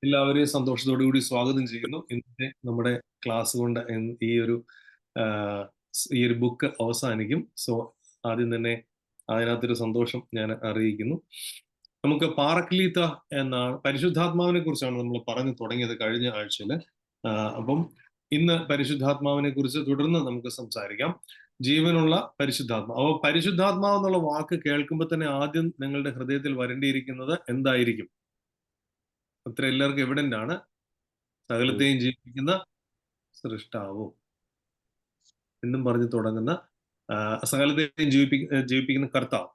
എല്ലാവരെയും സന്തോഷത്തോടു കൂടി സ്വാഗതം ചെയ്യുന്നു. ഇന്നത്തെ നമ്മുടെ ക്ലാസ് കൊണ്ട് ഈ ഒരു ബുക്ക് അവസാനിക്കും. സോ ആദ്യം തന്നെ അതിനകത്തൊരു സന്തോഷം ഞാൻ അറിയിക്കുന്നു. നമുക്ക് പാറക്ലീത്ത എന്നാണ്, പരിശുദ്ധാത്മാവിനെ കുറിച്ചാണ് നമ്മൾ പറഞ്ഞു തുടങ്ങിയത് കഴിഞ്ഞ ആഴ്ചയിൽ. അപ്പം ഇന്ന് പരിശുദ്ധാത്മാവിനെ കുറിച്ച് തുടർന്ന് നമുക്ക് സംസാരിക്കാം. ജീവനുള്ള പരിശുദ്ധാത്മാവ്. അപ്പോൾ പരിശുദ്ധാത്മാവ് എന്നുള്ള വാക്ക് കേൾക്കുമ്പോൾ തന്നെ ആദ്യം നിങ്ങളുടെ ഹൃദയത്തിൽ വരേണ്ടിയിരിക്കുന്നത് എന്തായിരിക്കും? അത്ര എല്ലാവർക്കും എവിഡന്റ് ആണ്. സകലത്തെയും ജീവിപ്പിക്കുന്ന സൃഷ്ടാവും എന്നും പറഞ്ഞു തുടങ്ങുന്ന, സകലത്തെയും ജീവിപ്പിക്കുന്ന കർത്താവ്.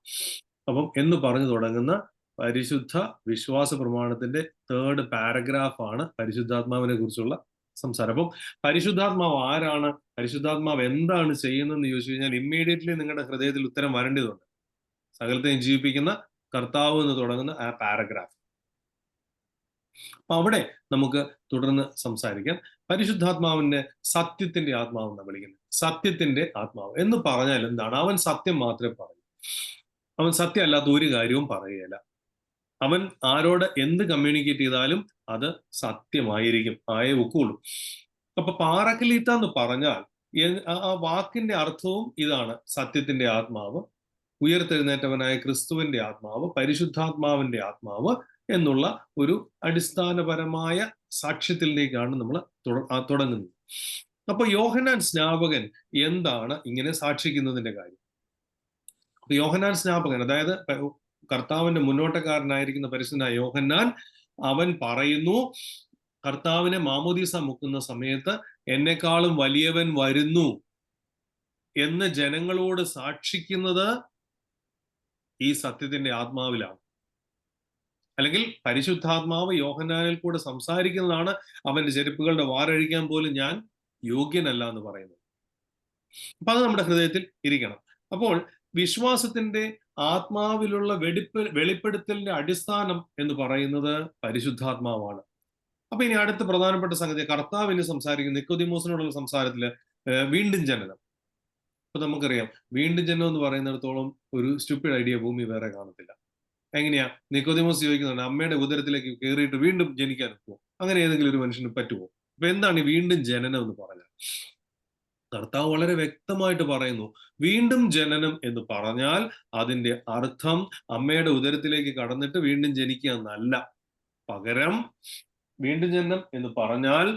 അപ്പം എന്ന് പറഞ്ഞു തുടങ്ങുന്ന പരിശുദ്ധ വിശ്വാസ പ്രമാണത്തിന്റെ 3rd പാരഗ്രാഫാണ് പരിശുദ്ധാത്മാവിനെ കുറിച്ചുള്ള സംസാരം. അപ്പം പരിശുദ്ധാത്മാവ് ആരാണ്, പരിശുദ്ധാത്മാവ് എന്താണ് ചെയ്യുന്നതെന്ന് ചോദിച്ചു കഴിഞ്ഞാൽ ഇമ്മീഡിയറ്റ്ലി നിങ്ങളുടെ ഹൃദയത്തിൽ ഉത്തരം വരേണ്ടതുണ്ട്. സകലത്തെയും ജീവിപ്പിക്കുന്ന കർത്താവ് എന്ന് തുടങ്ങുന്ന ആ പാരഗ്രാഫ്. അപ്പൊ അവിടെ നമുക്ക് തുടർന്ന് സംസാരിക്കാം. പരിശുദ്ധാത്മാവിന്റെ സത്യത്തിന്റെ ആത്മാവ് എന്നാണ് വിളിക്കുന്നത്. സത്യത്തിന്റെ ആത്മാവ് എന്ന് പറഞ്ഞാൽ എന്താണ്? അവൻ സത്യം മാത്രമേ പറയൂ. അവൻ സത്യം അല്ലാത്ത ഒരു കാര്യവും പറയുകയില്ല. അവൻ ആരോട് എന്ത് കമ്മ്യൂണിക്കേറ്റ് ചെയ്താലും അത് സത്യമായിരിക്കും, ആയേ ഒക്കുള്ളൂ. അപ്പൊ പാറക്ലീത്ത എന്ന് പറഞ്ഞാൽ ആ വാക്കിന്റെ അർത്ഥവും ഇതാണ്: സത്യത്തിന്റെ ആത്മാവ്, ഉയർത്തെഴുന്നേറ്റവനായ ക്രിസ്തുവിന്റെ ആത്മാവ്, പരിശുദ്ധാത്മാവിന്റെ ആത്മാവ് എന്നുള്ള ഒരു അടിസ്ഥാനപരമായ സാക്ഷ്യത്തിലേക്കാണ് നമ്മൾ തുടങ്ങുന്നത്. അപ്പൊ യോഹന്നാൻ സ്നാപകൻ എന്താണ് ഇങ്ങനെ സാക്ഷിക്കുന്നതിന്റെ കാര്യം? അപ്പൊ യോഹന്നാൻ സ്നാപകൻ, അതായത് കർത്താവിന്റെ മുന്നോട്ടക്കാരനായിരിക്കുന്ന പരിശുദ്ധനായ യോഹന്നാൻ, അവൻ പറയുന്നു, കർത്താവിനെ മാമോദീസ മുക്കുന്ന സമയത്ത് എന്നെക്കാളും വലിയവൻ വരുന്നു എന്ന് ജനങ്ങളോട് സാക്ഷിക്കുന്നത് ഈ സത്യത്തിന്റെ ആത്മാവിലാണ്. അല്ലെങ്കിൽ പരിശുദ്ധാത്മാവ് യോഹന്നാനിൽ കൂടെ സംസാരിക്കുന്നതാണ്. അവന്റെ ചെരുപ്പുകളുടെ വാരഴിക്കാൻ പോലും ഞാൻ യോഗ്യനല്ല എന്ന് പറയുന്നത്. അപ്പൊ അത് നമ്മുടെ ഹൃദയത്തിൽ ഇരിക്കണം. അപ്പോൾ വിശ്വാസത്തിന്റെ ആത്മാവിലുള്ള വെളിപ്പെടുത്തലിന്റെ അടിസ്ഥാനം എന്ന് പറയുന്നത് പരിശുദ്ധാത്മാവാണ്. അപ്പൊ ഇനി അടുത്ത പ്രധാനപ്പെട്ട സംഗതി, കർത്താവിന് സംസാരിക്കുന്ന നിക്കോദിമോസിനോടുള്ള സംസാരത്തില് വീണ്ടും ജനനം. അപ്പൊ നമുക്കറിയാം, വീണ്ടും ജനനം എന്ന് പറയുന്നിടത്തോളം ഒരു സ്റ്റുപ്പിഡ് ഐഡിയ ഭൂമി വേറെ കാണത്തില്ല. എങ്ങനെയാ? നിക്കോദിമോസ് ചോദിക്കുന്നുണ്ട്, അമ്മയുടെ ഉദരത്തിലേക്ക് കയറിയിട്ട് വീണ്ടും ജനിക്കാൻ പറ്റുമോ? അങ്ങനെ ഏതെങ്കിലും ഒരു മനുഷ്യന് പറ്റുമോ? അപ്പൊ എന്താണ് ഈ വീണ്ടും ജനനം എന്ന് പറഞ്ഞാൽ? കർത്താവ് വളരെ വ്യക്തമായിട്ട് പറയുന്നു, വീണ്ടും ജനനം എന്ന് പറഞ്ഞാൽ അതിന്റെ അർത്ഥം അമ്മയുടെ ഉദരത്തിലേക്ക് കടന്നിട്ട് വീണ്ടും ജനിക്കുക എന്നല്ല. പകരം വീണ്ടും ജനനം എന്ന് പറഞ്ഞാൽ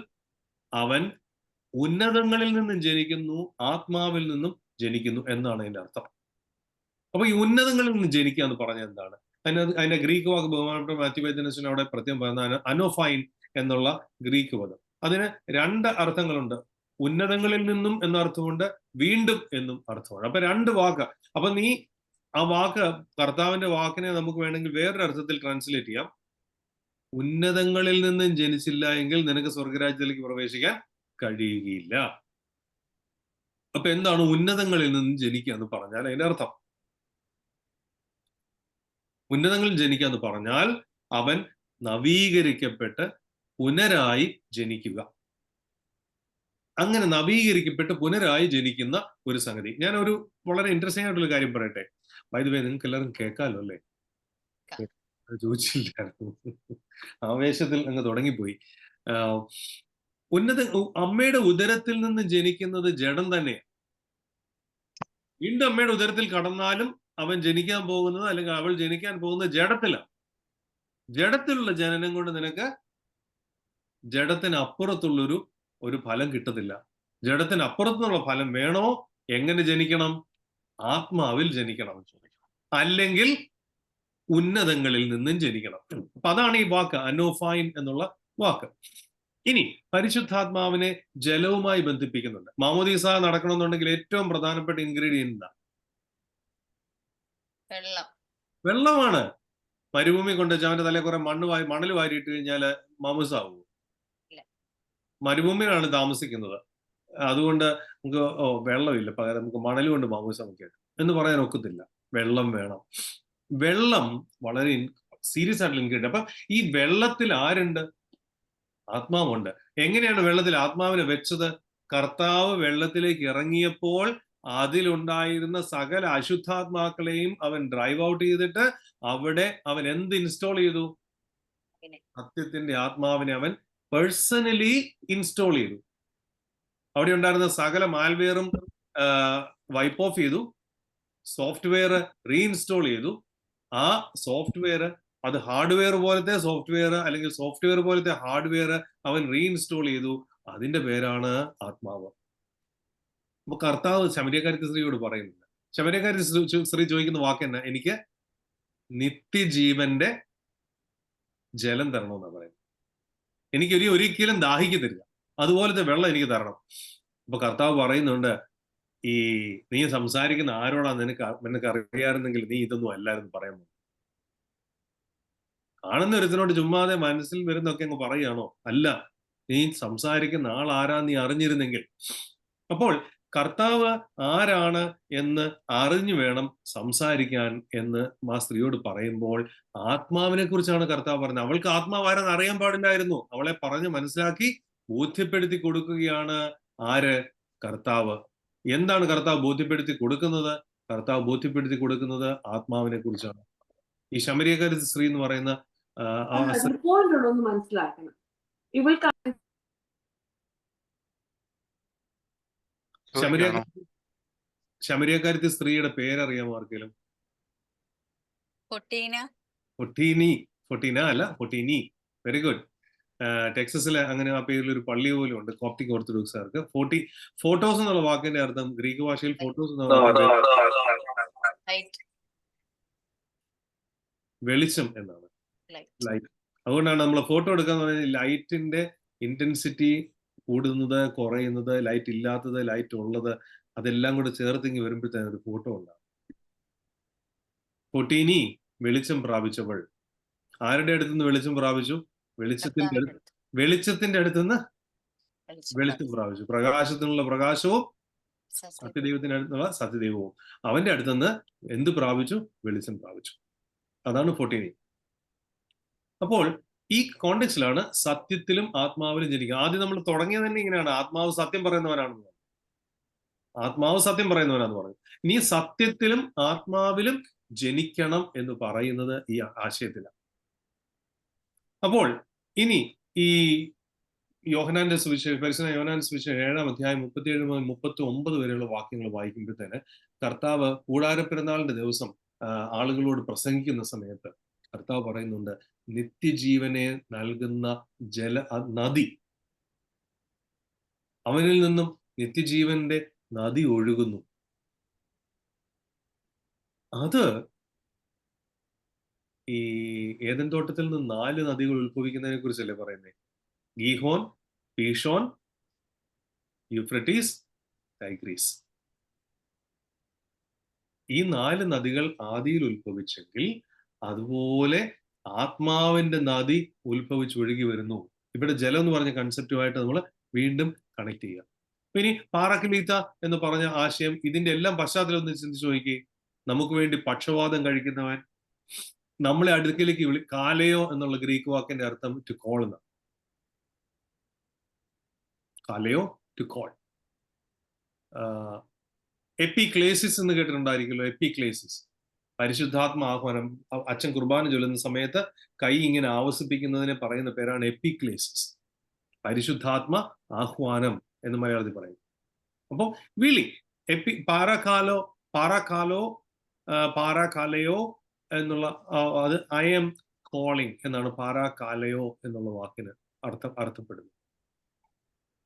അവൻ ഉന്നതങ്ങളിൽ നിന്നും ജനിക്കുന്നു, ആത്മാവിൽ നിന്നും ജനിക്കുന്നു എന്നാണ് അതിന്റെ അർത്ഥം. അപ്പൊ ഈ ഉന്നതങ്ങളിൽ നിന്ന് ജനിക്കുക എന്ന് പറഞ്ഞാൽ എന്താണ്? അതിന്റെ ഗ്രീക്ക് വാക്ക് ബഹുമാനപ്പെട്ട മാത്യു വൈദ്യനച്ചൻ അവിടെ പ്രത്യേകം പറയുന്ന അനോഫൈൻ എന്നുള്ള ഗ്രീക്ക് പദം. അതിന് 2 അർത്ഥങ്ങളുണ്ട്. ഉന്നതങ്ങളിൽ നിന്നും എന്ന അർത്ഥമുണ്ട്, വീണ്ടും എന്നും അർത്ഥമാണ്. അപ്പൊ 2 വാക്ക്. അപ്പൊ നീ ആ വാക്ക്, കർത്താവിന്റെ വാക്കിനെ നമുക്ക് വേണമെങ്കിൽ വേറൊരു അർത്ഥത്തിൽ ട്രാൻസ്ലേറ്റ് ചെയ്യാം. ഉന്നതങ്ങളിൽ നിന്നും ജനിച്ചില്ല എങ്കിൽ നിനക്ക് സ്വർഗരാജ്യത്തിലേക്ക് പ്രവേശിക്കാൻ കഴിയുകയില്ല. അപ്പൊ എന്താണ് ഉന്നതങ്ങളിൽ നിന്നും ജനിക്കുക എന്ന് പറഞ്ഞാൽ അതിന്റെ അർത്ഥം? ഉന്നതങ്ങളിൽ ജനിക്കുക എന്ന് പറഞ്ഞാൽ അവൻ നവീകരിക്കപ്പെട്ട് പുനരായി ജനിക്കുക. അങ്ങനെ നവീകരിക്കപ്പെട്ട് പുനരായി ജനിക്കുന്ന ഒരു സംഗതി. ഞാൻ ഒരു വളരെ ഇൻട്രസ്റ്റിംഗ് ആയിട്ടുള്ള കാര്യം പറയട്ടെ. ബൈ ദ വേ, നിങ്ങൾക്ക് എല്ലാവരും കേൾക്കാമല്ലോ അല്ലേ? ചോദിച്ചില്ലായിരുന്നു, ആവേശത്തിൽ അങ്ങ് തുടങ്ങിപ്പോയി. അമ്മയുടെ ഉദരത്തിൽ നിന്ന് ജനിക്കുന്നത് ജഡം തന്നെയാണ്. വീണ്ടും അമ്മയുടെ ഉദരത്തിൽ കടന്നാലും അവൻ ജനിക്കാൻ പോകുന്നത്, അല്ലെങ്കിൽ അവൾ ജനിക്കാൻ പോകുന്നത് ജഡത്തിലാണ്. ജഡത്തിലുള്ള ജനനം കൊണ്ട് നിനക്ക് ജഡത്തിന് അപ്പുറത്തുള്ളൊരു ഫലം കിട്ടത്തില്ല. ജഡത്തിന് അപ്പുറത്തുനിന്നുള്ള ഫലം വേണോ? എങ്ങനെ ജനിക്കണം? ആത്മാവിൽ ജനിക്കണം, അല്ലെങ്കിൽ ഉന്നതങ്ങളിൽ നിന്നും ജനിക്കണം. അപ്പൊ അതാണ് ഈ വാക്ക് അനോഫൈൻ എന്നുള്ള വാക്ക്. ഇനി പരിശുദ്ധാത്മാവിനെ ജലവുമായി ബന്ധിപ്പിക്കുന്നുണ്ട്. മാമോദീസ നടക്കണമെന്നുണ്ടെങ്കിൽ ഏറ്റവും പ്രധാനപ്പെട്ട ഇൻഗ്രീഡിയന്റ് എന്താ? വെള്ളമാണ്. മരുഭൂമി കൊണ്ട് അവന്റെ തലേ കുറെ മണൽ വാരിയിട്ട് കഴിഞ്ഞാൽ മാമോസാവൂ? മരുഭൂമിയിലാണ് താമസിക്കുന്നത്, അതുകൊണ്ട് നമുക്ക് വെള്ളമില്ല, പകരം നമുക്ക് മണൽ കൊണ്ട് മാമോസ മുക്കിയിട്ട് എന്ന് പറയാൻ ഒക്കത്തില്ല. വെള്ളം വേണം. വെള്ളം വളരെ സീരിയസ് ആയിട്ടുള്ള ഇൻഗ്രീഡിയന്റ്. അപ്പൊ ഈ വെള്ളത്തിൽ ആരുണ്ട്? ആത്മാവുണ്ട്. എങ്ങനെയാണ് വെള്ളത്തിൽ ആത്മാവിനെ വെച്ചത്? കർത്താവ് വെള്ളത്തിലേക്ക് ഇറങ്ങിയപ്പോൾ അതിലുണ്ടായിരുന്ന സകല അശുദ്ധാത്മാക്കളെയും അവൻ ഡ്രൈവ് ഔട്ട് ചെയ്തിട്ട് അവിടെ അവൻ എന്ത് ഇൻസ്റ്റാൾ ചെയ്തു? സത്യത്തിന്റെ ആത്മാവിനെ അവൻ പേഴ്സണലി ഇൻസ്റ്റോൾ ചെയ്തു. അവിടെ ഉണ്ടായിരുന്ന സകല മാൽവെയറും വൈപ്പ് ഓഫ് ചെയ്തു, സോഫ്റ്റ്വെയർ റീഇൻസ്റ്റോൾ ചെയ്തു. ആ സോഫ്റ്റ്വെയർ, അത് ഹാർഡ്വെയർ പോലത്തെ സോഫ്റ്റ്വെയർ അല്ലെങ്കിൽ സോഫ്റ്റ്വെയർ പോലത്തെ ഹാർഡ്വെയർ അവൻ റീഇൻസ്റ്റോൾ ചെയ്തു. അതിന്റെ പേരാണ് ആത്മാവ്. അപ്പൊ കർത്താവ് ശമര്യക്കാരത്തി സ്ത്രീയോട് പറയുന്നുണ്ട്. ശമര്യക്കാരത്തി സ്ത്രീ ചോദിക്കുന്ന വാക്ക് തന്നെ, എനിക്ക് നിത്യജീവന്റെ ജലം തരണമെന്നാണ് പറയുന്നത്. എനിക്ക് ഒരിക്കലും ദാഹിക്കത്തില്ല, അതുപോലത്തെ വെള്ളം എനിക്ക് തരണം. അപ്പൊ കർത്താവ് പറയുന്നുണ്ട്, ഈ നീ സംസാരിക്കുന്ന ആരോടാ നിനക്ക് അറിയാറുന്നെങ്കിൽ നീ ഇതൊന്നും അല്ലായിരുന്നു പറയാൻ പോകുന്നത്. കാണുന്ന ഒരുത്തിനോട് ചുമ്മാതെ മനസ്സിൽ വരുന്നൊക്കെ അങ്ങ് പറയുകയാണോ? അല്ല, നീ സംസാരിക്കുന്ന ആൾ ആരാ നീ അറിഞ്ഞിരുന്നെങ്കിൽ. അപ്പോൾ കർത്താവ് ആരാണ് എന്ന് അറിഞ്ഞു വേണം സംസാരിക്കാൻ എന്ന് ആ സ്ത്രീയോട് പറയുമ്പോൾ ആത്മാവിനെ കുറിച്ചാണ് കർത്താവ് പറഞ്ഞത്. അവൾക്ക് ആത്മാവ് ആരെന്ന് അറിയാൻ പാടില്ലായിരുന്നു. അവളെ പറഞ്ഞ് മനസ്സിലാക്കി ബോധ്യപ്പെടുത്തി കൊടുക്കുകയാണ് ആര്? കർത്താവ്. എന്താണ് കർത്താവ് ബോധ്യപ്പെടുത്തി കൊടുക്കുന്നത്? കർത്താവ് ബോധ്യപ്പെടുത്തി കൊടുക്കുന്നത് ആത്മാവിനെ കുറിച്ചാണ്. ഈ ശമര്യക്കാരി സ്ത്രീ എന്ന് പറയുന്ന മനസ്സിലാക്കണം. ഇവൾക്ക് ശമര്യക്കാരത്തി സ്ത്രീയുടെ പേരറിയാമോ ആർക്കെങ്കിലും? ഫൊട്ടീന അല്ല, ഫൊട്ടീനി. Very good. ടെക്സസിലെ അങ്ങനെ ആ പേരിൽ ഒരു പള്ളി പോലും ഉണ്ട് കോപ്റ്റിക് ഓർത്തഡോക്സുകാർക്ക്. ഫോട്ടോസ് എന്നുള്ള വാക്കിന്റെ അർത്ഥം ഗ്രീക്ക് ഭാഷയിൽ ഫോട്ടോസ് വെളിച്ചം എന്നാണ്, ലൈറ്റ്. അതുകൊണ്ടാണ് നമ്മൾ ഫോട്ടോ എടുക്കാന്ന് പറയുന്നത് ലൈറ്റിന്റെ ഇന്റൻസിറ്റി കൂടുന്നത്, കുറയുന്നത്, ലൈറ്റ് ഇല്ലാത്തത്, ലൈറ്റ് ഉള്ളത്, അതെല്ലാം കൂടെ ചേർത്തിങ്ങി വരുമ്പോഴത്തേന് ഒരു ഫോട്ടോ ഉണ്ടാകും. ഫൊട്ടീനി, വെളിച്ചം പ്രാപിച്ചവൾ. ആരുടെ അടുത്തുനിന്ന് വെളിച്ചം പ്രാപിച്ചു? വെളിച്ചത്തിന്റെ അടുത്തുനിന്ന് വെളിച്ചം പ്രാപിച്ചു. പ്രകാശത്തിനുള്ള പ്രകാശവും സത്യദൈവത്തിന്റെ അടുത്തുള്ള സത്യദൈവവും. അവന്റെ അടുത്തുനിന്ന് എന്ത് പ്രാപിച്ചു? വെളിച്ചം പ്രാപിച്ചു. അതാണ് ഫൊട്ടീനി. അപ്പോൾ ഈ കോണ്ടെക്സ്റ്റിലാണ് സത്യത്തിലും ആത്മാവിലും ജനിക്കുക. ആദ്യം നമ്മൾ തുടങ്ങിയത് തന്നെ ഇങ്ങനെയാണ്, ആത്മാവ് സത്യം പറയുന്നവനാണെന്ന് പറഞ്ഞു. ആത്മാവ് സത്യം പറയുന്നവനാന്ന് പറഞ്ഞു. ഇനി സത്യത്തിലും ആത്മാവിലും ജനിക്കണം എന്ന് പറയുന്നത് ഈ ആശയത്തിലാണ്. അപ്പോൾ ഇനി ഈ യോഹന്നാന്റെ സുവിശേഷം, പരിശുദ്ധ യോഹന്നാന്റെ സുവിശേഷം 7-ാം അധ്യായം 37 മുതൽ 39 വരെയുള്ള വാക്യങ്ങൾ വായിക്കുമ്പോഴത്തേന് കർത്താവ് കൂടാരപ്പെരുന്നാളിന്റെ ദിവസം ആളുകളോട് പ്രസംഗിക്കുന്ന സമയത്ത് കർത്താവ് പറയുന്നുണ്ട്, നിത്യജീവനെ നൽകുന്ന നദി, അവനിൽ നിന്നും നിത്യജീവന്റെ നദി ഒഴുകുന്നു. അത് ഈ ഏദൻ തോട്ടത്തിൽ നിന്ന് 4 നദികൾ ഉത്ഭവിക്കുന്നതിനെ കുറിച്ചല്ലേ പറയുന്നത്? ഗീഹോൻ, പീഷോൻ, യൂഫ്രട്ടീസ്, ടൈഗ്രീസ്. ഈ 4 നദികൾ ആദിയിൽ ഉത്ഭവിച്ചെങ്കിൽ അതുപോലെ ആത്മാവിന്റെ നദി ഉത്ഭവിച്ചൊഴുകി വരുന്നു. ഇവിടെ ജലം എന്ന് പറഞ്ഞ കൺസെപ്റ്റുമായിട്ട് നമ്മൾ വീണ്ടും കണക്ട് ചെയ്യുക. ഇനി പാറക്ലീത്ത എന്ന് പറഞ്ഞ ആശയം, ഇതിന്റെ എല്ലാം പശ്ചാത്തലം ഒന്ന് ചിന്തിച്ചു നോക്കി. നമുക്ക് വേണ്ടി പക്ഷവാതം കഴിക്കുന്നവൻ, നമ്മളെ അടുക്കലേക്ക് കാലയോ എന്നുള്ള ഗ്രീക്ക് വാക്കിന്റെ അർത്ഥം ടു കോൾ എന്നാണ്. കാലയോ, ടു കോൾ. എപ്പിക്ലേസിസ് എന്ന് കേട്ടിട്ടുണ്ടായിരിക്കുമല്ലോ. എപ്പിക്ലേസിസ്, പരിശുദ്ധാത്മ ആഹ്വാനം. അച്ഛൻ കുർബാന ചൊല്ലുന്ന സമയത്ത് കൈ ഇങ്ങനെ ആവസിപ്പിക്കുന്നതിനെ പറയുന്ന പേരാണ് എപ്പിക്ലേസിസ്, പരിശുദ്ധാത്മ ആഹ്വാനം എന്ന് മലയാളത്തിൽ പറയും. അപ്പോൾ വിളി, പാറാകാലയോ എന്നുള്ള അത് ഐ എം കോളിംഗ് എന്നാണ് പാറാകാലയോ എന്നുള്ള വാക്കിന് അർത്ഥപ്പെടുന്നത്.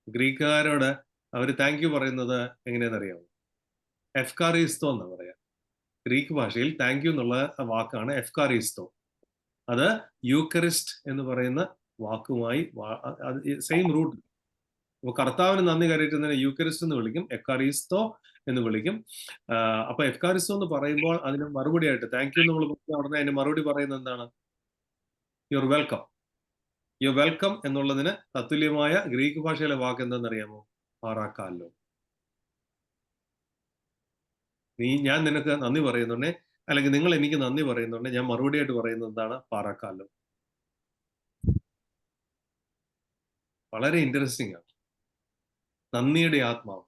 ഗ്രീക്കുകാരോട് അവർ താങ്ക് യു പറയുന്നത് എങ്ങനെയാണെന്നറിയാമോ? എഫ്കാറിസ്തോ എന്നാ പറയാ. ഗ്രീക്ക് ഭാഷയിൽ താങ്ക് യു എന്നുള്ള വാക്കാണ് എഫ്കാറിസ്തോ. അത് യൂക്കറിസ്റ്റ് എന്ന് പറയുന്ന വാക്കുമായി സെയിം റൂട്ട്. അപ്പൊ കർത്താവിന് നന്ദി കരയറ്റുന്നതിനെ യൂക്കറിസ്റ്റ് എന്ന് വിളിക്കും, എഫ്കാറിസ്തോ എന്ന് വിളിക്കും. അപ്പൊ എഫ്കാറിസ്തോ എന്ന് പറയുമ്പോൾ അതിന് മറുപടി ആയിട്ട് താങ്ക് യു നമ്മൾ ഉടനെ അതിന് മറുപടി പറയുന്നത് എന്താണ്? Your welcome. യുവർ വെൽക്കം എന്നുള്ളതിന് തത്തുല്യമായ ഗ്രീക്ക് ഭാഷയിലെ വാക്ക് എന്താണെന്നറിയാമോ? പാറാക്കാലോ. ഞാൻ നിനക്ക് നന്ദി പറയുന്നുണ്ടേ, അല്ലെങ്കിൽ നിങ്ങൾ എനിക്ക് നന്ദി പറയുന്നുണ്ടേ, ഞാൻ മറുപടിയായിട്ട് പറയുന്നത് എന്താണ്? പാറാക്കാലോ. വളരെ ഇൻട്രസ്റ്റിംഗ് ആണ് നന്ദിയുടെ ആത്മാവ്.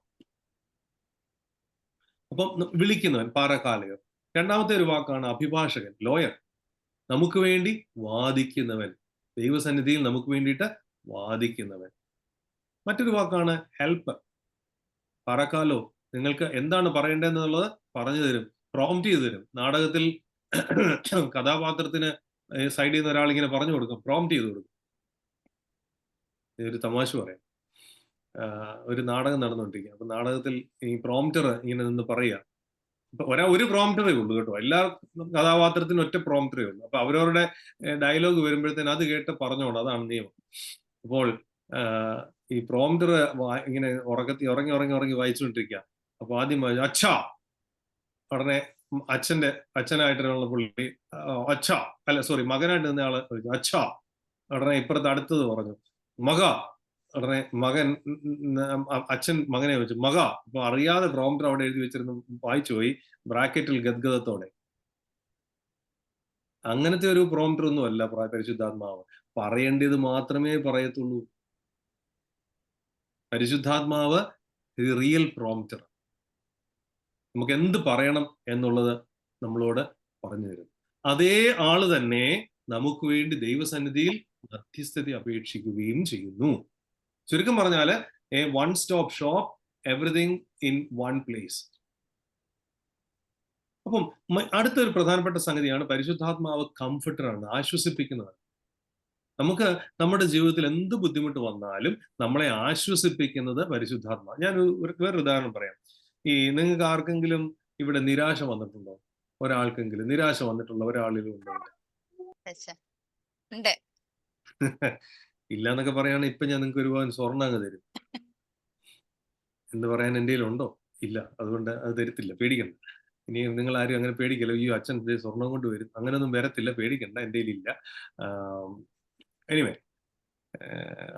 അപ്പം വിളിക്കുന്നവൻ പാറാക്കാലയോ. രണ്ടാമത്തെ ഒരു വാക്കാണ് അഭിഭാഷകൻ, ലോയർ. നമുക്ക് വേണ്ടി വാദിക്കുന്നവൻ. ദൈവസന്നിധിയിൽ നമുക്ക് വേണ്ടിയിട്ട് വാദിക്കുന്നവൻ. മറ്റൊരു വാക്കാണ് ഹെൽപ്പ്. പറക്കാലോ, നിങ്ങൾക്ക് എന്താണ് പറയേണ്ടതെന്നുള്ളത് പറഞ്ഞു തരും, പ്രോംപ്റ്റ് ചെയ്തു തരും. നാടകത്തിൽ കഥാപാത്രത്തിന് സൈഡിൽ നിന്ന് ഒരാൾ ഇങ്ങനെ പറഞ്ഞു കൊടുക്കും, പ്രോംപ്റ്റ് ചെയ്ത് കൊടുക്കും. ഒരു തമാശ പറയാം. ഒരു നാടകം നടന്നുകൊണ്ടിരിക്കുക. അപ്പൊ നാടകത്തിൽ ഈ പ്രോംപ്റ്റർ ഇങ്ങനെ നിന്ന് പറയുക. ഒരു പ്രോംപ്റ്ററേ ഉള്ളൂ കേട്ടോ, എല്ലാ കഥാപാത്രത്തിനും ഒറ്റ പ്രോംപ്റ്ററേ ഉള്ളൂ. അപ്പൊ അവരവരുടെ ഡയലോഗ് വരുമ്പോഴത്തേന് അത് കേട്ട് പറഞ്ഞോളൂ, അതാണ് നിയമം. അപ്പോൾ ഈ പ്രോംപ്റ്റർ ഇങ്ങനെ ഉറങ്ങി ഉറങ്ങി ഉറങ്ങി വായിച്ചുകൊണ്ടിരിക്കുക. അപ്പൊ ആദ്യം അച്ഛാ, ഉടനെ അച്ഛനായിട്ടുള്ള പുള്ളി അച്ഛാ, അല്ല സോറി, മകനായിട്ട് നിന്ന ആള് അച്ഛാ. ഉടനെ ഇപ്പുറത്ത് അടുത്തത് പറഞ്ഞു മക. ഉടനെ മകൻ അച്ഛൻ മകനെ വെച്ചു മക. അപ്പൊ അറിയാതെ പ്രോംപ്റ്റർ അവിടെ എഴുതി വെച്ചിരുന്നു, വായിച്ചു പോയി ബ്രാക്കറ്റിൽ ഗദ്ഗതത്തോടെ. അങ്ങനത്തെ ഒരു പ്രോംപ്റ്റർ ഒന്നും അല്ല പരിശുദ്ധാത്മാവ്. പറയേണ്ടത് മാത്രമേ പറയത്തുള്ളൂ. പരിശുദ്ധാത്മാവ് റിയൽ പ്രോംപ്റ്റർ. നമുക്ക് എന്ത് പറയണം എന്നുള്ളത് നമ്മളോട് പറഞ്ഞു തരും. അതേ ആള് തന്നെ നമുക്ക് വേണ്ടി ദൈവസന്നിധിയിൽ മധ്യസ്ഥത അപേക്ഷിക്കുകയും ചെയ്യുന്നു. ചുരുക്കം പറഞ്ഞാല് A one stop shop, everything in one place. അപ്പം അടുത്തൊരു പ്രധാനപ്പെട്ട സംഗതിയാണ് പരിശുദ്ധാത്മാവ് കംഫർട്ടറാണ്, ആശ്വസിപ്പിക്കുന്നതാണ്. നമുക്ക് നമ്മുടെ ജീവിതത്തിൽ എന്ത് ബുദ്ധിമുട്ട് വന്നാലും നമ്മളെ ആശ്വസിപ്പിക്കുന്നത് പരിശുദ്ധാത്മാവ്. ഞാൻ വേറൊരു ഉദാഹരണം പറയാം. നിങ്ങൾക്ക് ആർക്കെങ്കിലും ഇവിടെ നിരാശ വന്നിട്ടുണ്ടോ? ഒരാൾക്കെങ്കിലും നിരാശ വന്നിട്ടുള്ള ഒരാളിലും ഉണ്ടോ? ഇല്ല എന്നൊക്കെ പറയുകയാണെങ്കിൽ ഇപ്പൊ ഞാൻ നിങ്ങൾക്ക് ഒരുപാട് സ്വർണ്ണം അങ്ങ് തരും എന്ന് പറയാൻ എൻ്റെ ഉണ്ടോ? ഇല്ല. അതുകൊണ്ട് അത് തരത്തില്ല, പേടിക്കണ്ട. ഇനി നിങ്ങൾ ആരും അങ്ങനെ പേടിക്കല്ലോ, ഈ അച്ഛൻ സ്വർണം കൊണ്ട് വരും, അങ്ങനെയൊന്നും വരത്തില്ല, പേടിക്കണ്ട, എൻ്റെ ഇല്ല. എനിവേ,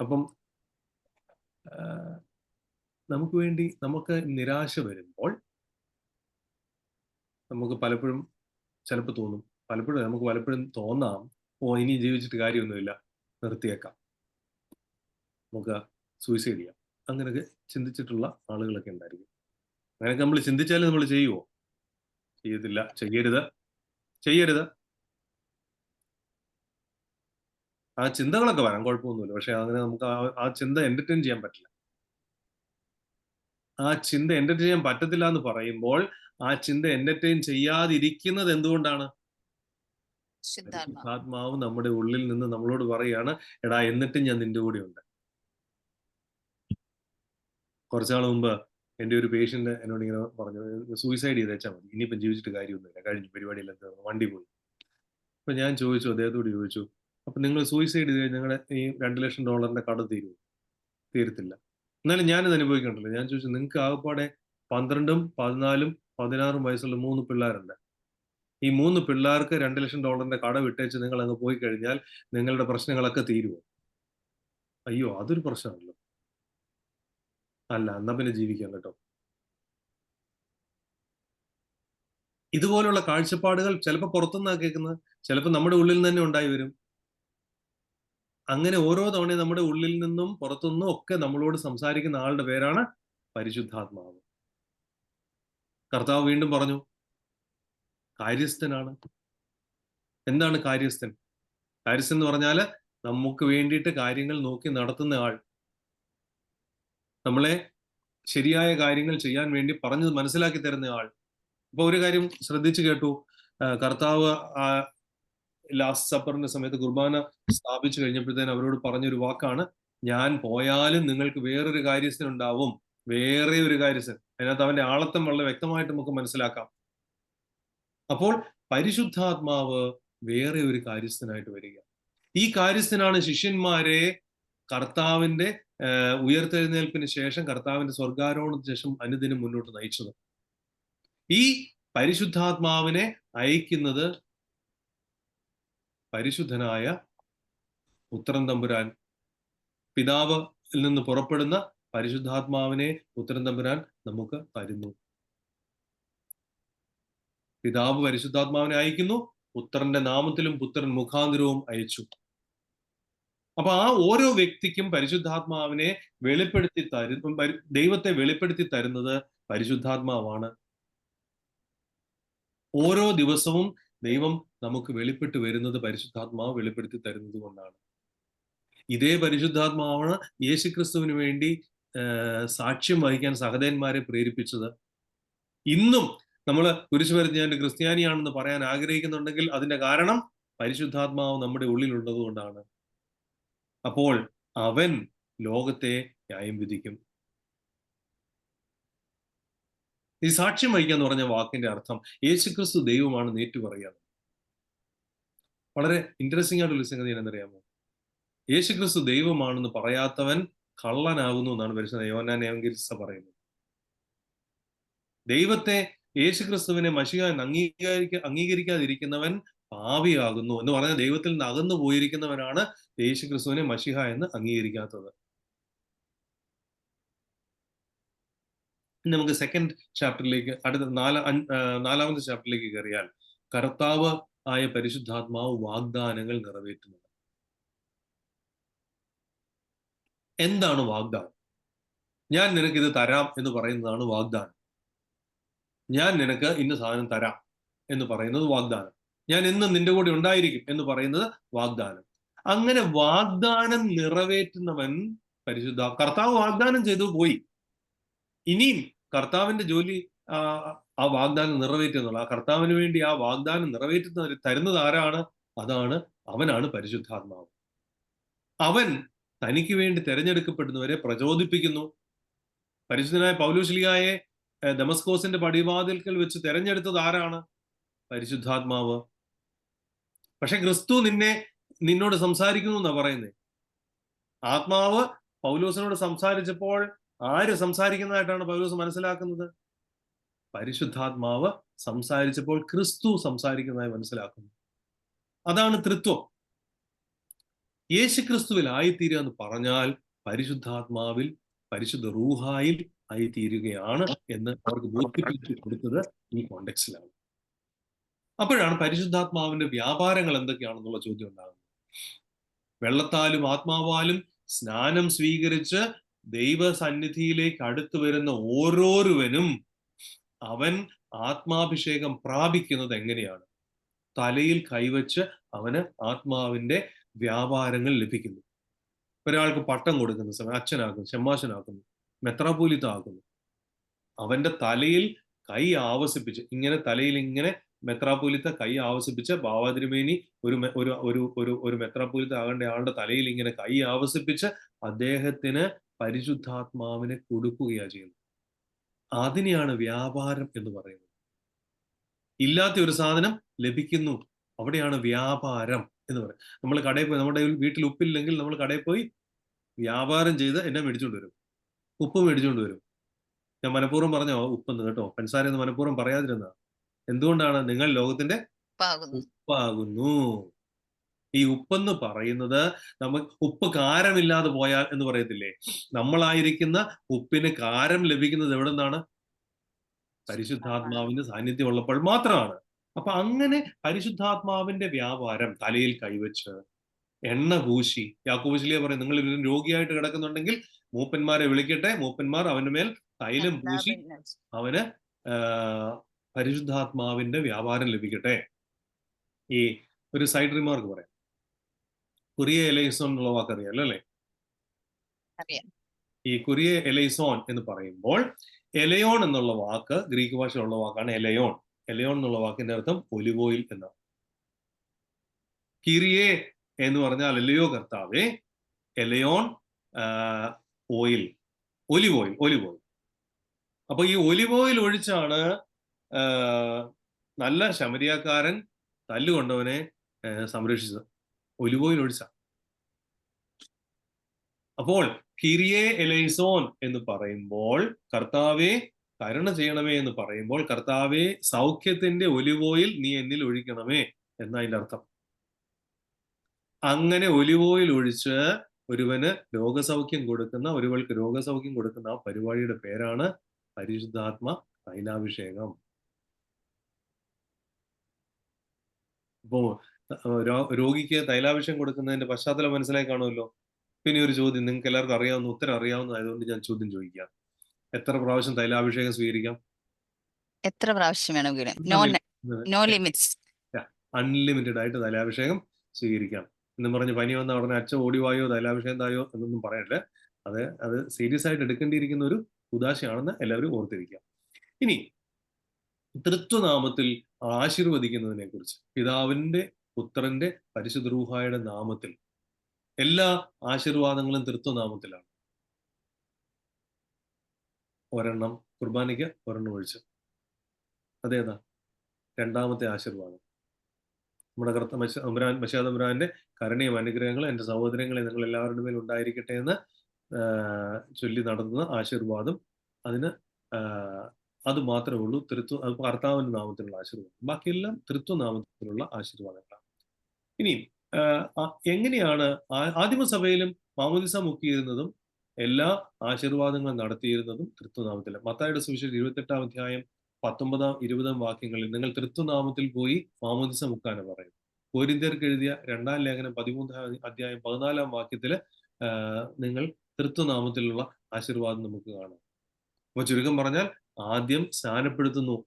അപ്പം നമുക്ക് വേണ്ടി നമുക്ക് നിരാശ വരുമ്പോൾ നമുക്ക് പലപ്പോഴും ചിലപ്പോൾ തോന്നും, നമുക്ക് പലപ്പോഴും തോന്നാം, ഇനി ജീവിച്ചിട്ട് കാര്യമൊന്നുമില്ല, നിർത്തിയേക്കാം, നമുക്ക് സൂയിസൈഡ് ചെയ്യാം. അങ്ങനെയൊക്കെ ചിന്തിച്ചിട്ടുള്ള ആളുകളൊക്കെ ഉണ്ടായിരിക്കും. അങ്ങനെയൊക്കെ നമ്മൾ ചിന്തിച്ചാലും നമ്മൾ ചെയ്യുമോ? ചെയ്യത്തില്ല. ചെയ്യരുത്. ആ ചിന്തകളൊക്കെ വരാം, കുഴപ്പമൊന്നുമില്ല. പക്ഷെ അങ്ങനെ നമുക്ക് ആ ചിന്ത എന്റർടൈൻ ചെയ്യാൻ പറ്റില്ല. ആ ചിന്ത എന്റർടൈൻ ചെയ്യാൻ പറ്റത്തില്ല എന്ന് പറയുമ്പോൾ ആ ചിന്ത എന്റർടൈൻ ചെയ്യാതിരിക്കുന്നത് എന്തുകൊണ്ടാണ്? ആത്മാവ് നമ്മുടെ ഉള്ളിൽ നിന്ന് നമ്മളോട് പറയാണ്, എടാ എന്നിട്ടും ഞാൻ നിന്റെ കൂടെ ഉണ്ട്. കുറച്ചാൾ മുമ്പ് എൻ്റെ ഒരു പേഷ്യന്റ് എന്നോട് ഇങ്ങനെ പറഞ്ഞു, സൂയിസൈഡ് ചെയ്തേച്ചാൽ മതി, ഇനിയിപ്പം ജീവിച്ചിട്ട് കാര്യമൊന്നുമില്ല, കഴിഞ്ഞു, പരിപാടിയെല്ലാം തീർന്നു, വണ്ടി പോയി. അപ്പൊ ഞാൻ അദ്ദേഹത്തോട് ചോദിച്ചു, അപ്പൊ നിങ്ങൾ സൂയിസൈഡ് ചെയ്ത് കഴിഞ്ഞാൽ നിങ്ങളുടെ ഈ $2 ലക്ഷം കട തീരുമോ? തീരത്തില്ല. എന്നാലും ഞാനിത് അനുഭവിക്കണ്ടല്ലോ. ഞാൻ ചോദിച്ചു, നിങ്ങൾക്ക് ആകെപ്പാടെ 12, 14, 16 വയസ്സുള്ള 3 പിള്ളേരുണ്ട്. ഈ 3 പിള്ളേർക്ക് $2 ലക്ഷം കട വിട്ടേച്ച് നിങ്ങൾ അങ്ങ് പോയി കഴിഞ്ഞാൽ നിങ്ങളുടെ പ്രശ്നങ്ങളൊക്കെ തീരുമോ? അയ്യോ, അതൊരു പ്രശ്നമല്ലോ. അല്ല, എന്നാ പിന്നെ ജീവിക്കാം കേട്ടോ. ഇതുപോലുള്ള കാഴ്ചപ്പാടുകൾ ചിലപ്പോൾ പുറത്തുനിന്നാണ് കേൾക്കുന്നത്, ചിലപ്പോൾ നമ്മുടെ ഉള്ളിൽ തന്നെ ഉണ്ടായി വരും. അങ്ങനെ ഓരോ തവണയും നമ്മുടെ ഉള്ളിൽ നിന്നും പുറത്തുനിന്നും ഒക്കെ നമ്മളോട് സംസാരിക്കുന്ന ആളുടെ പേരാണ് പരിശുദ്ധാത്മാവ്. കർത്താവ് വീണ്ടും പറഞ്ഞു, കാര്യസ്ഥനാണ്. എന്താണ് കാര്യസ്ഥൻ? കാര്യസ്ഥൻ എന്ന് പറഞ്ഞാല് നമുക്ക് വേണ്ടിയിട്ട് കാര്യങ്ങൾ നോക്കി നടത്തുന്ന ആൾ, നമ്മളെ ശരിയായ കാര്യങ്ങൾ ചെയ്യാൻ വേണ്ടി പറഞ്ഞത് മനസ്സിലാക്കി തരുന്ന ആൾ. അപ്പൊ ഒരു കാര്യം ശ്രദ്ധിച്ചു കേട്ടു, കർത്താവ് ലാസ്റ്റ് സപ്പറിന്റെ സമയത്ത് കുർബാന സ്ഥാപിച്ചു കഴിഞ്ഞപ്പോഴത്തേന് അവരോട് പറഞ്ഞൊരു വാക്കാണ്, ഞാൻ പോയാലും നിങ്ങൾക്ക് വേറൊരു കാര്യസ്ഥൻ ഉണ്ടാവും. വേറെ ഒരു കാര്യസ്ഥൻ. അതിനകത്ത് അവന്റെ ആളത്തം വളരെ വ്യക്തമായിട്ട് നമുക്ക് മനസ്സിലാക്കാം. അപ്പോൾ പരിശുദ്ധാത്മാവ് വേറെ ഒരു കാര്യസ്ഥനായിട്ട് വരിക. ഈ കാര്യസ്ഥനാണ് ശിഷ്യന്മാരെ കർത്താവിന്റെ ഉയർത്തെഴുന്നേൽപ്പിന് ശേഷം, കർത്താവിന്റെ സ്വർഗാരോഹണത്തിന് ശേഷം അനുദിനം മുന്നോട്ട് നയിച്ചത്. ഈ പരിശുദ്ധാത്മാവിനെ അയക്കുന്നത് പരിശുദ്ധനായ പുത്രൻ തമ്പുരാൻ. പിതാവിൽ നിന്ന് പുറപ്പെടുന്ന പരിശുദ്ധാത്മാവിനെ പുത്രൻ തമ്പുരാൻ നമുക്ക് തരുന്നു. പിതാവ് പരിശുദ്ധാത്മാവിനെ അയക്കുന്നു, പുത്രന്റെ നാമത്തിലും പുത്രൻ മുഖാന്തരവും അയച്ചു. അപ്പൊ ആ ഓരോ വ്യക്തിക്കും പരിശുദ്ധാത്മാവിനെ വെളിപ്പെടുത്തി ദൈവത്തെ വെളിപ്പെടുത്തി തരുന്നത് പരിശുദ്ധാത്മാവാണ്. ഓരോ ദിവസവും ദൈവം നമുക്ക് വെളിപ്പെട്ട് വരുന്നത് പരിശുദ്ധാത്മാവ് വെളിപ്പെടുത്തി തരുന്നത് കൊണ്ടാണ്. ഇതേ പരിശുദ്ധാത്മാവാണ് യേശുക്രിസ്തുവിന് വേണ്ടി സാക്ഷ്യം വഹിക്കാൻ സഹോദരന്മാരെ പ്രേരിപ്പിച്ചത്. ഇന്നും നമ്മൾ കുരിശ് വരച്ച് ഞാൻ ക്രിസ്ത്യാനിയാണെന്ന് പറയാൻ ആഗ്രഹിക്കുന്നുണ്ടെങ്കിൽ അതിന്റെ കാരണം പരിശുദ്ധാത്മാവ് നമ്മുടെ ഉള്ളിലുള്ളത് കൊണ്ടാണ്. അപ്പോൾ അവൻ ലോകത്തെ ന്യായം വിധിക്കും. ഈ സാക്ഷ്യം വഹിക്കുക എന്ന് പറഞ്ഞ വാക്കിന്റെ അർത്ഥം യേശുക്രിസ്തു ദൈവമാണെന്ന് ഏറ്റുപറയുക. വളരെ ഇൻട്രസ്റ്റിംഗ് ആയിട്ടുള്ള സംഗതി എന്നറിയാമോ? യേശുക്രിസ്തു ദൈവമാണെന്ന് പറയാത്തവൻ കള്ളനാകുന്നു എന്നാണ് പരിശുദ്ധ യോഹന്നാൻ എവങ്കേലിസ്റ്റ് പറയുന്നത്. ദൈവത്തെ യേശുക്രിസ്തുവിനെ മശിഹാൻ അംഗീകരിക്കാതിരിക്കുന്നവൻ പാപിയാകുന്നു എന്ന് പറഞ്ഞ ദൈവത്തിൽ നിന്ന് അകന്നു പോയിരിക്കുന്നവനാണ് യേശുക്രിസ്തുവിനെ മശിഹ എന്ന് അംഗീകരിക്കാത്തത്. നമുക്ക് സെക്കൻഡ് ചാപ്റ്ററിലേക്ക്, അടുത്ത നാലാമത്തെ ചാപ്റ്ററിലേക്ക് കയറിയാൽ കർത്താവ് ആയ പരിശുദ്ധാത്മാവ് വാഗ്ദാനങ്ങൾ നിറവേറ്റുന്നത്. എന്താണ് വാഗ്ദാനം? ഞാൻ നിനക്കിത് തരാം എന്ന് പറയുന്നതാണ് വാഗ്ദാനം. ഞാൻ നിനക്ക് ഇന്ന സാധനം തരാം എന്ന് പറയുന്നത് വാഗ്ദാനം. ഞാൻ എന്നും നിന്റെ കൂടെ ഉണ്ടായിരിക്കും എന്ന് പറയുന്നത് വാഗ്ദാനം. അങ്ങനെ വാഗ്ദാനം നിറവേറ്റുന്നവൻ കർത്താവ് വാഗ്ദാനം ചെയ്തു പോയി. ഇനിയും കർത്താവിന്റെ ജോലി ആ വാഗ്ദാനം നിറവേറ്റുന്നുള്ള, ആ കർത്താവിന് വേണ്ടി ആ വാഗ്ദാനം തരുന്നത് ആരാണ്? അവനാണ് പരിശുദ്ധാത്മാവ്. അവൻ തനിക്ക് വേണ്ടി തെരഞ്ഞെടുക്കപ്പെടുന്നവരെ പ്രചോദിപ്പിക്കുന്നു. പരിശുദ്ധനായ പൗലോസ്ലീഹായെ ദമസ്കോസിന്റെ പടിവാതിൽക്കൽ വെച്ച് തെരഞ്ഞെടുത്തത് ആരാണ്? പരിശുദ്ധാത്മാവ്. പക്ഷെ ക്രിസ്തു നിന്നോട് സംസാരിക്കുന്നു എന്നാ പറയുന്നത്. ആത്മാവ് പൗലോസിനോട് സംസാരിച്ചപ്പോൾ ആര് സംസാരിക്കുന്നതായിട്ടാണ് പൗലോസ് മനസ്സിലാക്കുന്നത്? പരിശുദ്ധാത്മാവ് സംസാരിച്ചപ്പോൾ ക്രിസ്തു സംസാരിക്കുന്നതായി മനസ്സിലാക്കുന്നു. അതാണ് ത്രിത്വം. യേശുക്രിസ്തുവിൽ ആയിത്തീരുക എന്ന് പറഞ്ഞാൽ പരിശുദ്ധാത്മാവിൽ, പരിശുദ്ധ റൂഹായിൽ ആയിത്തീരുകയാണ് എന്ന് അവർക്ക് ബോധിപ്പിച്ചു കൊടുത്തത് ഈ കോണ്ടെക്സ്റ്റിലാണ്. അപ്പോഴാണ് പരിശുദ്ധാത്മാവിന്റെ വ്യാപാരങ്ങൾ എന്തൊക്കെയാണെന്നുള്ള ചോദ്യം ഉണ്ടാകുന്നത്. വെള്ളത്താലും ആത്മാവാലും സ്നാനം സ്വീകരിച്ച് ദൈവസന്നിധിയിലേക്ക് അടുത്തു വരുന്ന ഓരോരുവനും അവൻ ആത്മാഭിഷേകം പ്രാപിക്കുന്നത് എങ്ങനെയാണ്? തലയിൽ കൈവച്ച് അവന് ആത്മാവിന്റെ വ്യാപാരങ്ങൾ ലഭിക്കുന്നു. ഒരാൾക്ക് പട്ടം കൊടുക്കുന്ന സമയം അച്ഛനാക്കുന്നു, ഷമ്മാശനാക്കുന്നു, മെത്രാപ്പോലീത്ത ആക്കുന്നു. അവന്റെ തലയിൽ കൈ ആവസിപ്പിച്ച് തലയിൽ ഇങ്ങനെ മെത്രാപ്പോലീത്ത കൈ ആവസിപ്പിച്ച് ഭാവാതിരുമേനി ഒരു മെത്രാപ്പോലീത്ത ആകേണ്ട ആളുടെ തലയിൽ ഇങ്ങനെ കൈ ആവസിപ്പിച്ച് അദ്ദേഹത്തിന് പരിശുദ്ധാത്മാവിനെ കൊടുക്കുകയാണ് ചെയ്യുന്നത്. അതിനെയാണ് വ്യാപാരം എന്ന് പറയുന്നത്. ഇല്ലാത്ത ഒരു സാധനം ലഭിക്കുന്നു, അവിടെയാണ് വ്യാപാരം എന്ന് പറയുന്നത്. നമ്മൾ കടയിൽ പോയി, നമ്മുടെ വീട്ടിൽ ഉപ്പില്ലെങ്കിൽ നമ്മൾ കടയിൽ പോയി വ്യാപാരം ചെയ്ത് എന്നെ മേടിച്ചുകൊണ്ട് വരും, ഉപ്പ് മേടിച്ചുകൊണ്ട് വരും. ഞാൻ മനഃപൂർവ്വം പറഞ്ഞോ ഉപ്പെന്ന്, കേട്ടോ, പഞ്ചസാര എന്ന് മനഃപൂർവ്വം പറയാതിരുന്ന. എന്തുകൊണ്ടാണ്? നിങ്ങൾ ലോകത്തിന്റെ ഉപ്പാകുന്നു. ഈ ഉപ്പെന്ന് പറയുന്നത്, നമുക്ക് ഉപ്പ് കാരമില്ലാതെ പോയാൽ എന്ന് പറയത്തില്ലേ, നമ്മളായിരിക്കുന്ന ഉപ്പിന് കാരം ലഭിക്കുന്നത് എവിടെ നിന്നാണ്? പരിശുദ്ധാത്മാവിന്റെ സാന്നിധ്യം ഉള്ളപ്പോൾ മാത്രമാണ്. അപ്പൊ അങ്ങനെ പരിശുദ്ധാത്മാവിന്റെ വ്യാപാരം തലയിൽ കൈവച്ച് എണ്ണ പൂശി, യാക്കോബ് പറയും, നിങ്ങൾ രോഗിയായിട്ട് കിടക്കുന്നുണ്ടെങ്കിൽ മൂപ്പന്മാരെ വിളിക്കട്ടെ, മൂപ്പന്മാർ അവന്റെ മേൽ തൈലം പൂശി അവന് പരിശുദ്ധാത്മാവിന്റെ വ്യാപാരം ലഭിക്കട്ടെ. ഈ ഒരു സൈഡ് റിമാർക്ക് പറയാം. കുറിയ എലൈസോൺ എന്നുള്ള വാക്ക് അറിയാലോ അല്ലെ? ഈ കുറിയ എലൈസോൺ എന്ന് പറയുമ്പോൾ എലയോൺ എന്നുള്ള വാക്ക് ഗ്രീക്ക് ഭാഷയിലുള്ള വാക്കാണ് എലയോൺ. എലയോൺ എന്നുള്ള വാക്കിന്റെ അർത്ഥം ഒലിവ് ഓയിൽ എന്നാണ്. കിരിയെ എന്ന് പറഞ്ഞാൽ അല്ലയോ കർത്താവേ, എലയോൺ oil, olive oil, olive oil. അപ്പൊ ഈ ഒലിവ് ഓയിൽ ഒഴിച്ചാണ് നല്ല ശമരിയാക്കാരൻ തല്ലുകൊണ്ടവനെ സംരക്ഷിച്ചത്. ഒലിവ് ഓയിൽ ഒഴിച്ച. അപ്പോൾ കിരിയെ എലൈസോൻ എന്ന് പറയുമ്പോൾ കർത്താവെ കരുണ ചെയ്യണമേ എന്ന് പറയുമ്പോൾ കർത്താവെ സൗഖ്യത്തിന്റെ ഒലിവ് ഓയിൽ നീ എന്നിൽ ഒഴിക്കണമേ എന്നതിന്റെ അർത്ഥം. അങ്ങനെ ഒലിവ് ഓയിൽ ഒഴിച്ച് ഒരുവന് രോഗസൗഖ്യം കൊടുക്കുന്ന, ഒരുവൾക്ക് രോഗസൗഖ്യം കൊടുക്കുന്ന ആ പരിപാടിയുടെ പേരാണ് പരിശുദ്ധാത്മ തൈലാഭിഷേകം. അപ്പോ രോഗിക്ക് തൈലാഭിഷേകം കൊടുക്കുന്നതിന്റെ പശ്ചാത്തലം മനസ്സിലായി കാണുമല്ലോ. പിന്നെ ഒരു ചോദ്യം, നിങ്ങൾക്ക് എല്ലാവർക്കും അറിയാവുന്ന, ഉത്തരം അറിയാവുന്നതായതുകൊണ്ട് ഞാൻ ചോദ്യം ചോദിക്കാം. എത്ര പ്രാവശ്യം തൈലാഭിഷേകം സ്വീകരിക്കാം? എത്ര പ്രാവശ്യം വേണമെങ്കിലും, നോ ലിമിറ്റ്സ്. അൺലിമിറ്റഡ് ആയിട്ട് തൈലാഭിഷേകം സ്വീകരിക്കാം. എന്ന് പറഞ്ഞ് പനി വന്ന ഉടനെ അച്ഛൻ ഓടിവായോ തൈലാഭിഷേകം തായോ എന്നൊന്നും പറയല്ല. അത് സീരിയസ് ആയിട്ട് എടുക്കേണ്ടിയിരിക്കുന്ന ഒരു ഉദാശയാണെന്ന് എല്ലാവരും ഓർത്തിരിക്കുക. ഇനി തൃത്വനാമത്തിൽ ആശീർവദിക്കുന്നതിനെ കുറിച്ച്, പിതാവിന്റെ പുത്രന്റെ പരിശുദ്ധ റൂഹായുടെ നാമത്തിൽ എല്ലാ ആശീർവാദങ്ങളും തൃത്വനാമത്തിലാണ്. ഒരെണ്ണം കുർബാനയ്ക്ക് ഒരെണ്ണം ഒഴിച്ച്. അതേതാ? രണ്ടാമത്തെ ആശീർവാദം. നമ്മുടെ മശാതമ്പുരാന്റെ കരുണയും അനുഗ്രഹങ്ങളും എൻ്റെ സഹോദരങ്ങളെ നിങ്ങൾ എല്ലാവരുടെ മേലും ഉണ്ടായിരിക്കട്ടെ എന്ന് ചൊല്ലി നടത്തുന്ന ആശീർവാദം. അതിന് അത് മാത്രമേ ഉള്ളൂ അത് കർത്താവിന്റെ നാമത്തിലുള്ള ആശീർവാദം. ബാക്കിയെല്ലാം തൃത്വനാമത്തിലുള്ള ആശീർവാദങ്ങളാണ്. ഇനി എങ്ങനെയാണ് ആദിമസഭയിലും മാമോദിസ മുക്കിയിരുന്നതും എല്ലാ ആശീർവാദങ്ങളും നടത്തിയിരുന്നതും തൃത്വനാമത്തിൽ. മത്തായിയുടെ സുവിശേഷം 28-ാം അധ്യായം 19-ാം 20-ാം വാക്യങ്ങളിൽ നിങ്ങൾ തൃത്വനാമത്തിൽ പോയി മാമോദിസ മുക്കാന് പറയും. കൊരിന്ത്യർക്ക് എഴുതിയ 2-ാം ലേഖനം 13-ാം അധ്യായം 14-ാം വാക്യത്തില് നിങ്ങൾ തൃത്വനാമത്തിലുള്ള ആശീർവാദം നമുക്ക് കാണാം. അപ്പൊ ചുരുക്കം പറഞ്ഞാൽ ആദ്യം സ്നാനപ്പെടുത്തുന്നു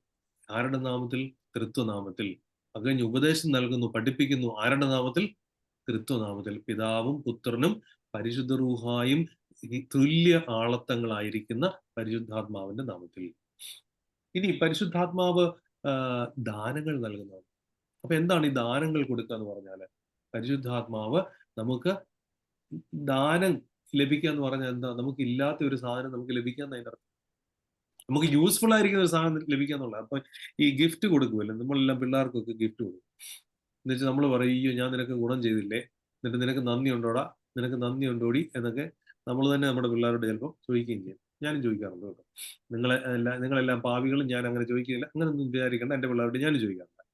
ആരുടെ നാമത്തിൽ? തൃത്വനാമത്തിൽ. അത് കഴിഞ്ഞ് ഉപദേശം നൽകുന്നു, പഠിപ്പിക്കുന്നു ആരുടെ നാമത്തിൽ? തൃത്വനാമത്തിൽ. പിതാവും പുത്രനും പരിശുദ്ധ റൂഹായും തുല്യ ആളത്തങ്ങളായിരിക്കുന്ന പരിശുദ്ധാത്മാവിന്റെ നാമത്തിൽ. ഇനി പരിശുദ്ധാത്മാവ് ദാനങ്ങൾ നൽകുന്നതാണ്. അപ്പൊ എന്താണ് ഈ ദാനങ്ങൾ കൊടുക്കുക എന്ന് പറഞ്ഞാല്? പരിശുദ്ധാത്മാവ് നമുക്ക് ദാനം ലഭിക്കുക എന്ന് പറഞ്ഞാൽ എന്താ? നമുക്ക് ഇല്ലാത്ത ഒരു സാധനം നമുക്ക് ലഭിക്കാന്ന് അതിന്റെ അർത്ഥം. നമുക്ക് യൂസ്ഫുൾ ആയിരിക്കുന്ന ഒരു സാധനം ലഭിക്കുക എന്നുള്ളത്. അപ്പൊ ഈ ഗിഫ്റ്റ് കൊടുക്കുമല്ലോ, നമ്മളെല്ലാം പിള്ളേർക്കൊക്കെ ഗിഫ്റ്റ് കൊടുക്കും. എന്ന് വെച്ചാൽ നമ്മൾ പറയും, അയ്യോ ഞാൻ നിനക്ക് ഗുണം ചെയ്തില്ലേ, എന്നിട്ട് നിനക്ക് നന്ദി ഉണ്ടോടാ, നിനക്ക് നന്ദി ഉണ്ടോടി എന്നൊക്കെ നമ്മൾ തന്നെ നമ്മുടെ പിള്ളേരോട് ചിലപ്പോൾ ചോദിക്കുകയും ചെയ്യും. ഞാനും ചോദിക്കാറുണ്ട് കേട്ടോ. നിങ്ങളെല്ലാം പാവികളും, ഞാൻ അങ്ങനെ ചോദിക്കില്ല, അങ്ങനെ ഒന്നും വിചാരിക്കേണ്ട. എൻ്റെ പിള്ളേരോട് ഞാനും ചോദിക്കാറുണ്ട്,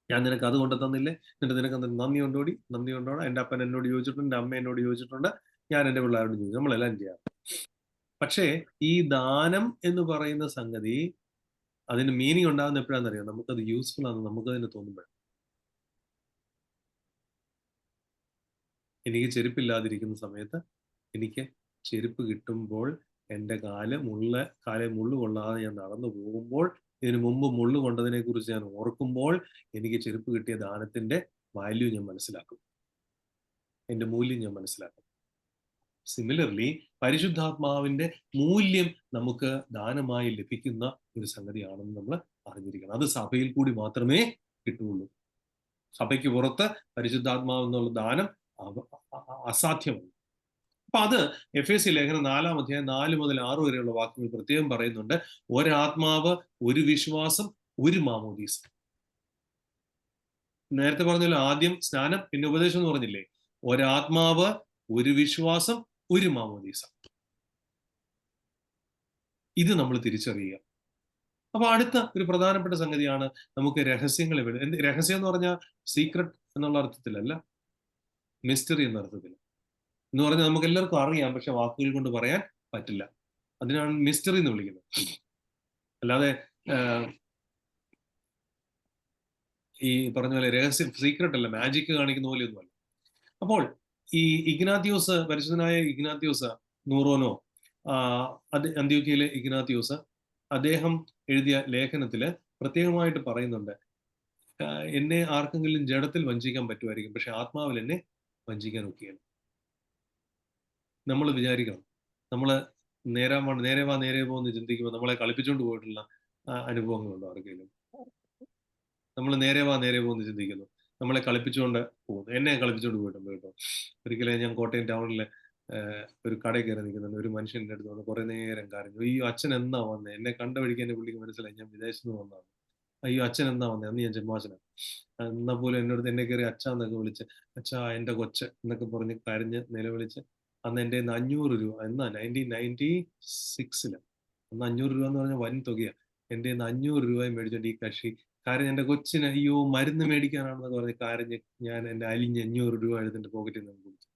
ഞാൻ നിനക്ക് അത് കൊണ്ട് തന്നില്ലേ, എന്നിട്ട് നിനക്ക് നന്ദി ഉണ്ടോടി, നന്ദി ഉണ്ടോടാ. എൻ്റെ അപ്പൻ എന്നോട് ചോദിച്ചിട്ടുണ്ട്, എൻ്റെ അമ്മ എന്നോട് ചോദിച്ചിട്ടുണ്ട്, ഞാൻ എൻ്റെ പിള്ളേരോട് ചോദിച്ചു. നമ്മളെല്ലാം ചെയ്യാം. പക്ഷേ ഈ ദാനം എന്ന് പറയുന്ന സംഗതി, അതിന് മീനിങ് ഉണ്ടാകുന്ന എപ്പോഴാണെന്നറിയാം? നമുക്കത് യൂസ്ഫുൾ ആണെന്ന് നമുക്കതിന് തോന്നുമ്പോൾ. എനിക്ക് ചെരുപ്പില്ലാതിരിക്കുന്ന സമയത്ത് എനിക്ക് ചെരുപ്പ് കിട്ടുമ്പോൾ, എൻ്റെ കാല് മുള്ളു കൊള്ളാതെ ഞാൻ നടന്നു പോകുമ്പോൾ, ഇതിനു മുമ്പ് മുള്ളു കൊണ്ടതിനെ കുറിച്ച് ഞാൻ ഓർക്കുമ്പോൾ എനിക്ക് ചെരുപ്പ് കിട്ടിയ ദാനത്തിന്റെ വാല്യൂ ഞാൻ മനസ്സിലാക്കും, എൻ്റെ മൂല്യം ഞാൻ മനസ്സിലാക്കും. സിമിലർലി പരിശുദ്ധാത്മാവിന്റെ മൂല്യം നമുക്ക് ദാനമായി ലഭിക്കുന്ന ഒരു സംഗതിയാണെന്ന് നമ്മൾ അറിഞ്ഞിരിക്കണം. അത് സഭയിൽ കൂടി മാത്രമേ കിട്ടുള്ളൂ. സഭയ്ക്ക് പുറത്ത് പരിശുദ്ധാത്മാവ് എന്നുള്ള ദാനം അസാധ്യമാണ്. അപ്പൊ അത് എഫേസ്യ ലേഖനം 4-ാം അധ്യായം 4 മുതൽ 6 വരെയുള്ള വാക്യങ്ങൾ പ്രത്യേകം പറയുന്നുണ്ട്. ഒരാത്മാവ്, ഒരു വിശ്വാസം, ഒരു മാമോദീസ. നേരത്തെ പറഞ്ഞല്ലോ, ആദ്യം സ്നാനം പിന്നെ ഉപദേശം എന്ന് പറഞ്ഞില്ലേ? ഒരാത്മാവ്, ഒരു വിശ്വാസം, ഒരു മാമോദീസ. ഇത് നമ്മൾ തിരിച്ചറിയുക. അപ്പൊ അടുത്ത ഒരു പ്രധാനപ്പെട്ട സംഗതിയാണ് നമുക്ക് രഹസ്യങ്ങൾ. രഹസ്യം എന്ന് പറഞ്ഞാൽ സീക്രട്ട് എന്നുള്ള അർത്ഥത്തിലല്ല, മിസ്റ്ററി എന്ന അർത്ഥത്തിൽ. എന്ന് പറഞ്ഞാൽ നമുക്ക് എല്ലാവർക്കും അറിയാം, പക്ഷെ വാക്കുകൾ കൊണ്ട് പറയാൻ പറ്റില്ല. അതിനാണ് മിസ്റ്ററി എന്ന് വിളിക്കുന്നത്. അല്ലാതെ ഈ പറഞ്ഞ പോലെ രഹസ്യം, സീക്രട്ട് അല്ല, മാജിക് കാണിക്കുന്ന പോലെയൊന്നുമല്ല. അപ്പോൾ ഈ ഇഗ്നാത്യോസ്, പരിശുദ്ധനായ ഇഗ്നാത്യോസ് നൂറോനോ, അന്ത്യോക്യയിലെ ഇഗ്നാത്യോസ്, അദ്ദേഹം എഴുതിയ ലേഖനത്തില് പ്രത്യേകമായിട്ട് പറയുന്നുണ്ട്, എന്നെ ആർക്കെങ്കിലും ജഡത്തിൽ വഞ്ചിക്കാൻ പറ്റുമായിരിക്കും, പക്ഷെ ആത്മാവിൽ എന്നെ വഞ്ചിക്കാൻ ഒക്കെയാണ്. നമ്മൾ വിചാരിക്കണം, നമ്മള് നേരെ വാ നേരെ പോകുന്ന ചിന്തിക്കുമ്പോൾ നമ്മളെ കളിപ്പിച്ചുകൊണ്ട് പോയിട്ടുള്ള അനുഭവങ്ങളുണ്ടോ ആർക്കെങ്കിലും? നമ്മൾ നേരെ വാ നേരെ പോകുന്ന ചിന്തിക്കുന്നു, നമ്മളെ കളിപ്പിച്ചുകൊണ്ട് പോകുന്നു. എന്നെ കളിപ്പിച്ചുകൊണ്ട് പോയിട്ടുണ്ട് കേട്ടോ. ഒരിക്കലും ഞാൻ കോട്ടയം ടൗണിലെ ഒരു കടയിൽ കയറി നിൽക്കുന്നുണ്ട്. ഒരു മനുഷ്യൻ്റെ അടുത്ത് വന്ന് കുറെ നേരം കരഞ്ഞു. അയ്യോ അച്ഛൻ എന്നാ വന്നേ? എന്നെ കണ്ട വഴിക്ക് എന്നെ പുള്ളിക്ക് മനസ്സിലായി ഞാൻ വിദേശത്ത് നിന്ന് വന്നതാണ്. അയ്യോ അച്ഛൻ എന്നാ വന്നേ? അന്ന് ഞാൻ ജന്മാശനം. എന്നാ പോലും എന്നോട് എന്നെ കയറി അച്ഛാന്നൊക്കെ വിളിച്ച്, അച്ഛാ എൻ്റെ കൊച്ച് എന്നൊക്കെ പറഞ്ഞ് കരഞ്ഞ് നിലവിളിച്ച്, അന്ന് എൻ്റെ 500 രൂപ, എന്നാ 1996 അന്ന് 500 രൂപ എന്ന് പറഞ്ഞാൽ വൻ തുകയാണ്. എൻ്റെ 500 രൂപയും മേടിച്ചോണ്ട് ഈ കക്ഷി കാര്യം എൻ്റെ കൊച്ചിന് അയ്യോ മരുന്ന് മേടിക്കാനാണെന്നൊക്കെ പറഞ്ഞ് കാര്യം ഞാൻ എൻ്റെ അലിഞ്ഞ് 500 രൂപ എടുത്തിട്ട് പോക്കറ്റിൽ നിന്ന് കൊടുത്തു.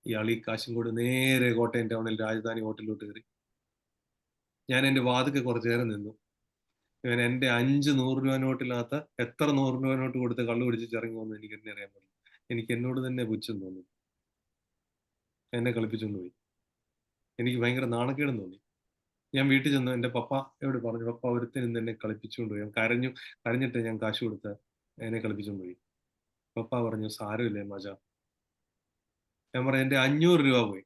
ഇയാൾ ഈ കാശും കൂടി നേരെ കോട്ടയം ടൗണിൽ രാജധാനി ഹോട്ടലിലോട്ട് കയറി. ഞാൻ എൻ്റെ വാതിക്കെ കുറച്ചു നേരം നിന്നു. ഇവൻ എൻ്റെ 500 രൂപ നോട്ടിനകത്ത് എത്ര 100 രൂപ നോട്ട് കൊടുത്ത് കള്ളു പിടിച്ച് ഇറങ്ങി വന്നു എനിക്ക് എന്നെ അറിയാൻ പറ്റില്ല. എനിക്ക് എന്നോട് തന്നെ പുച്ഛം തോന്നി. എന്നെ കളിപ്പിച്ചുകൊണ്ട് പോയി. എനിക്ക് ഭയങ്കര നാണക്കേടും തോന്നി. ഞാൻ വീട്ടിൽ ചെന്നു എൻ്റെ പപ്പയോട് പറഞ്ഞു, പപ്പ ഒരുത്തൻ ഇന്ന് എന്നെ കളിപ്പിച്ചുകൊണ്ട് പോയി. കരഞ്ഞിട്ട് ഞാൻ കാശ് കൊടുത്ത് എന്നെ കളിപ്പിച്ചുകൊണ്ട് പോയി. പപ്പ പറഞ്ഞു സാരമില്ലേ മജ. ഞാൻ പറഞ്ഞു എന്റെ 500 രൂപ പോയി.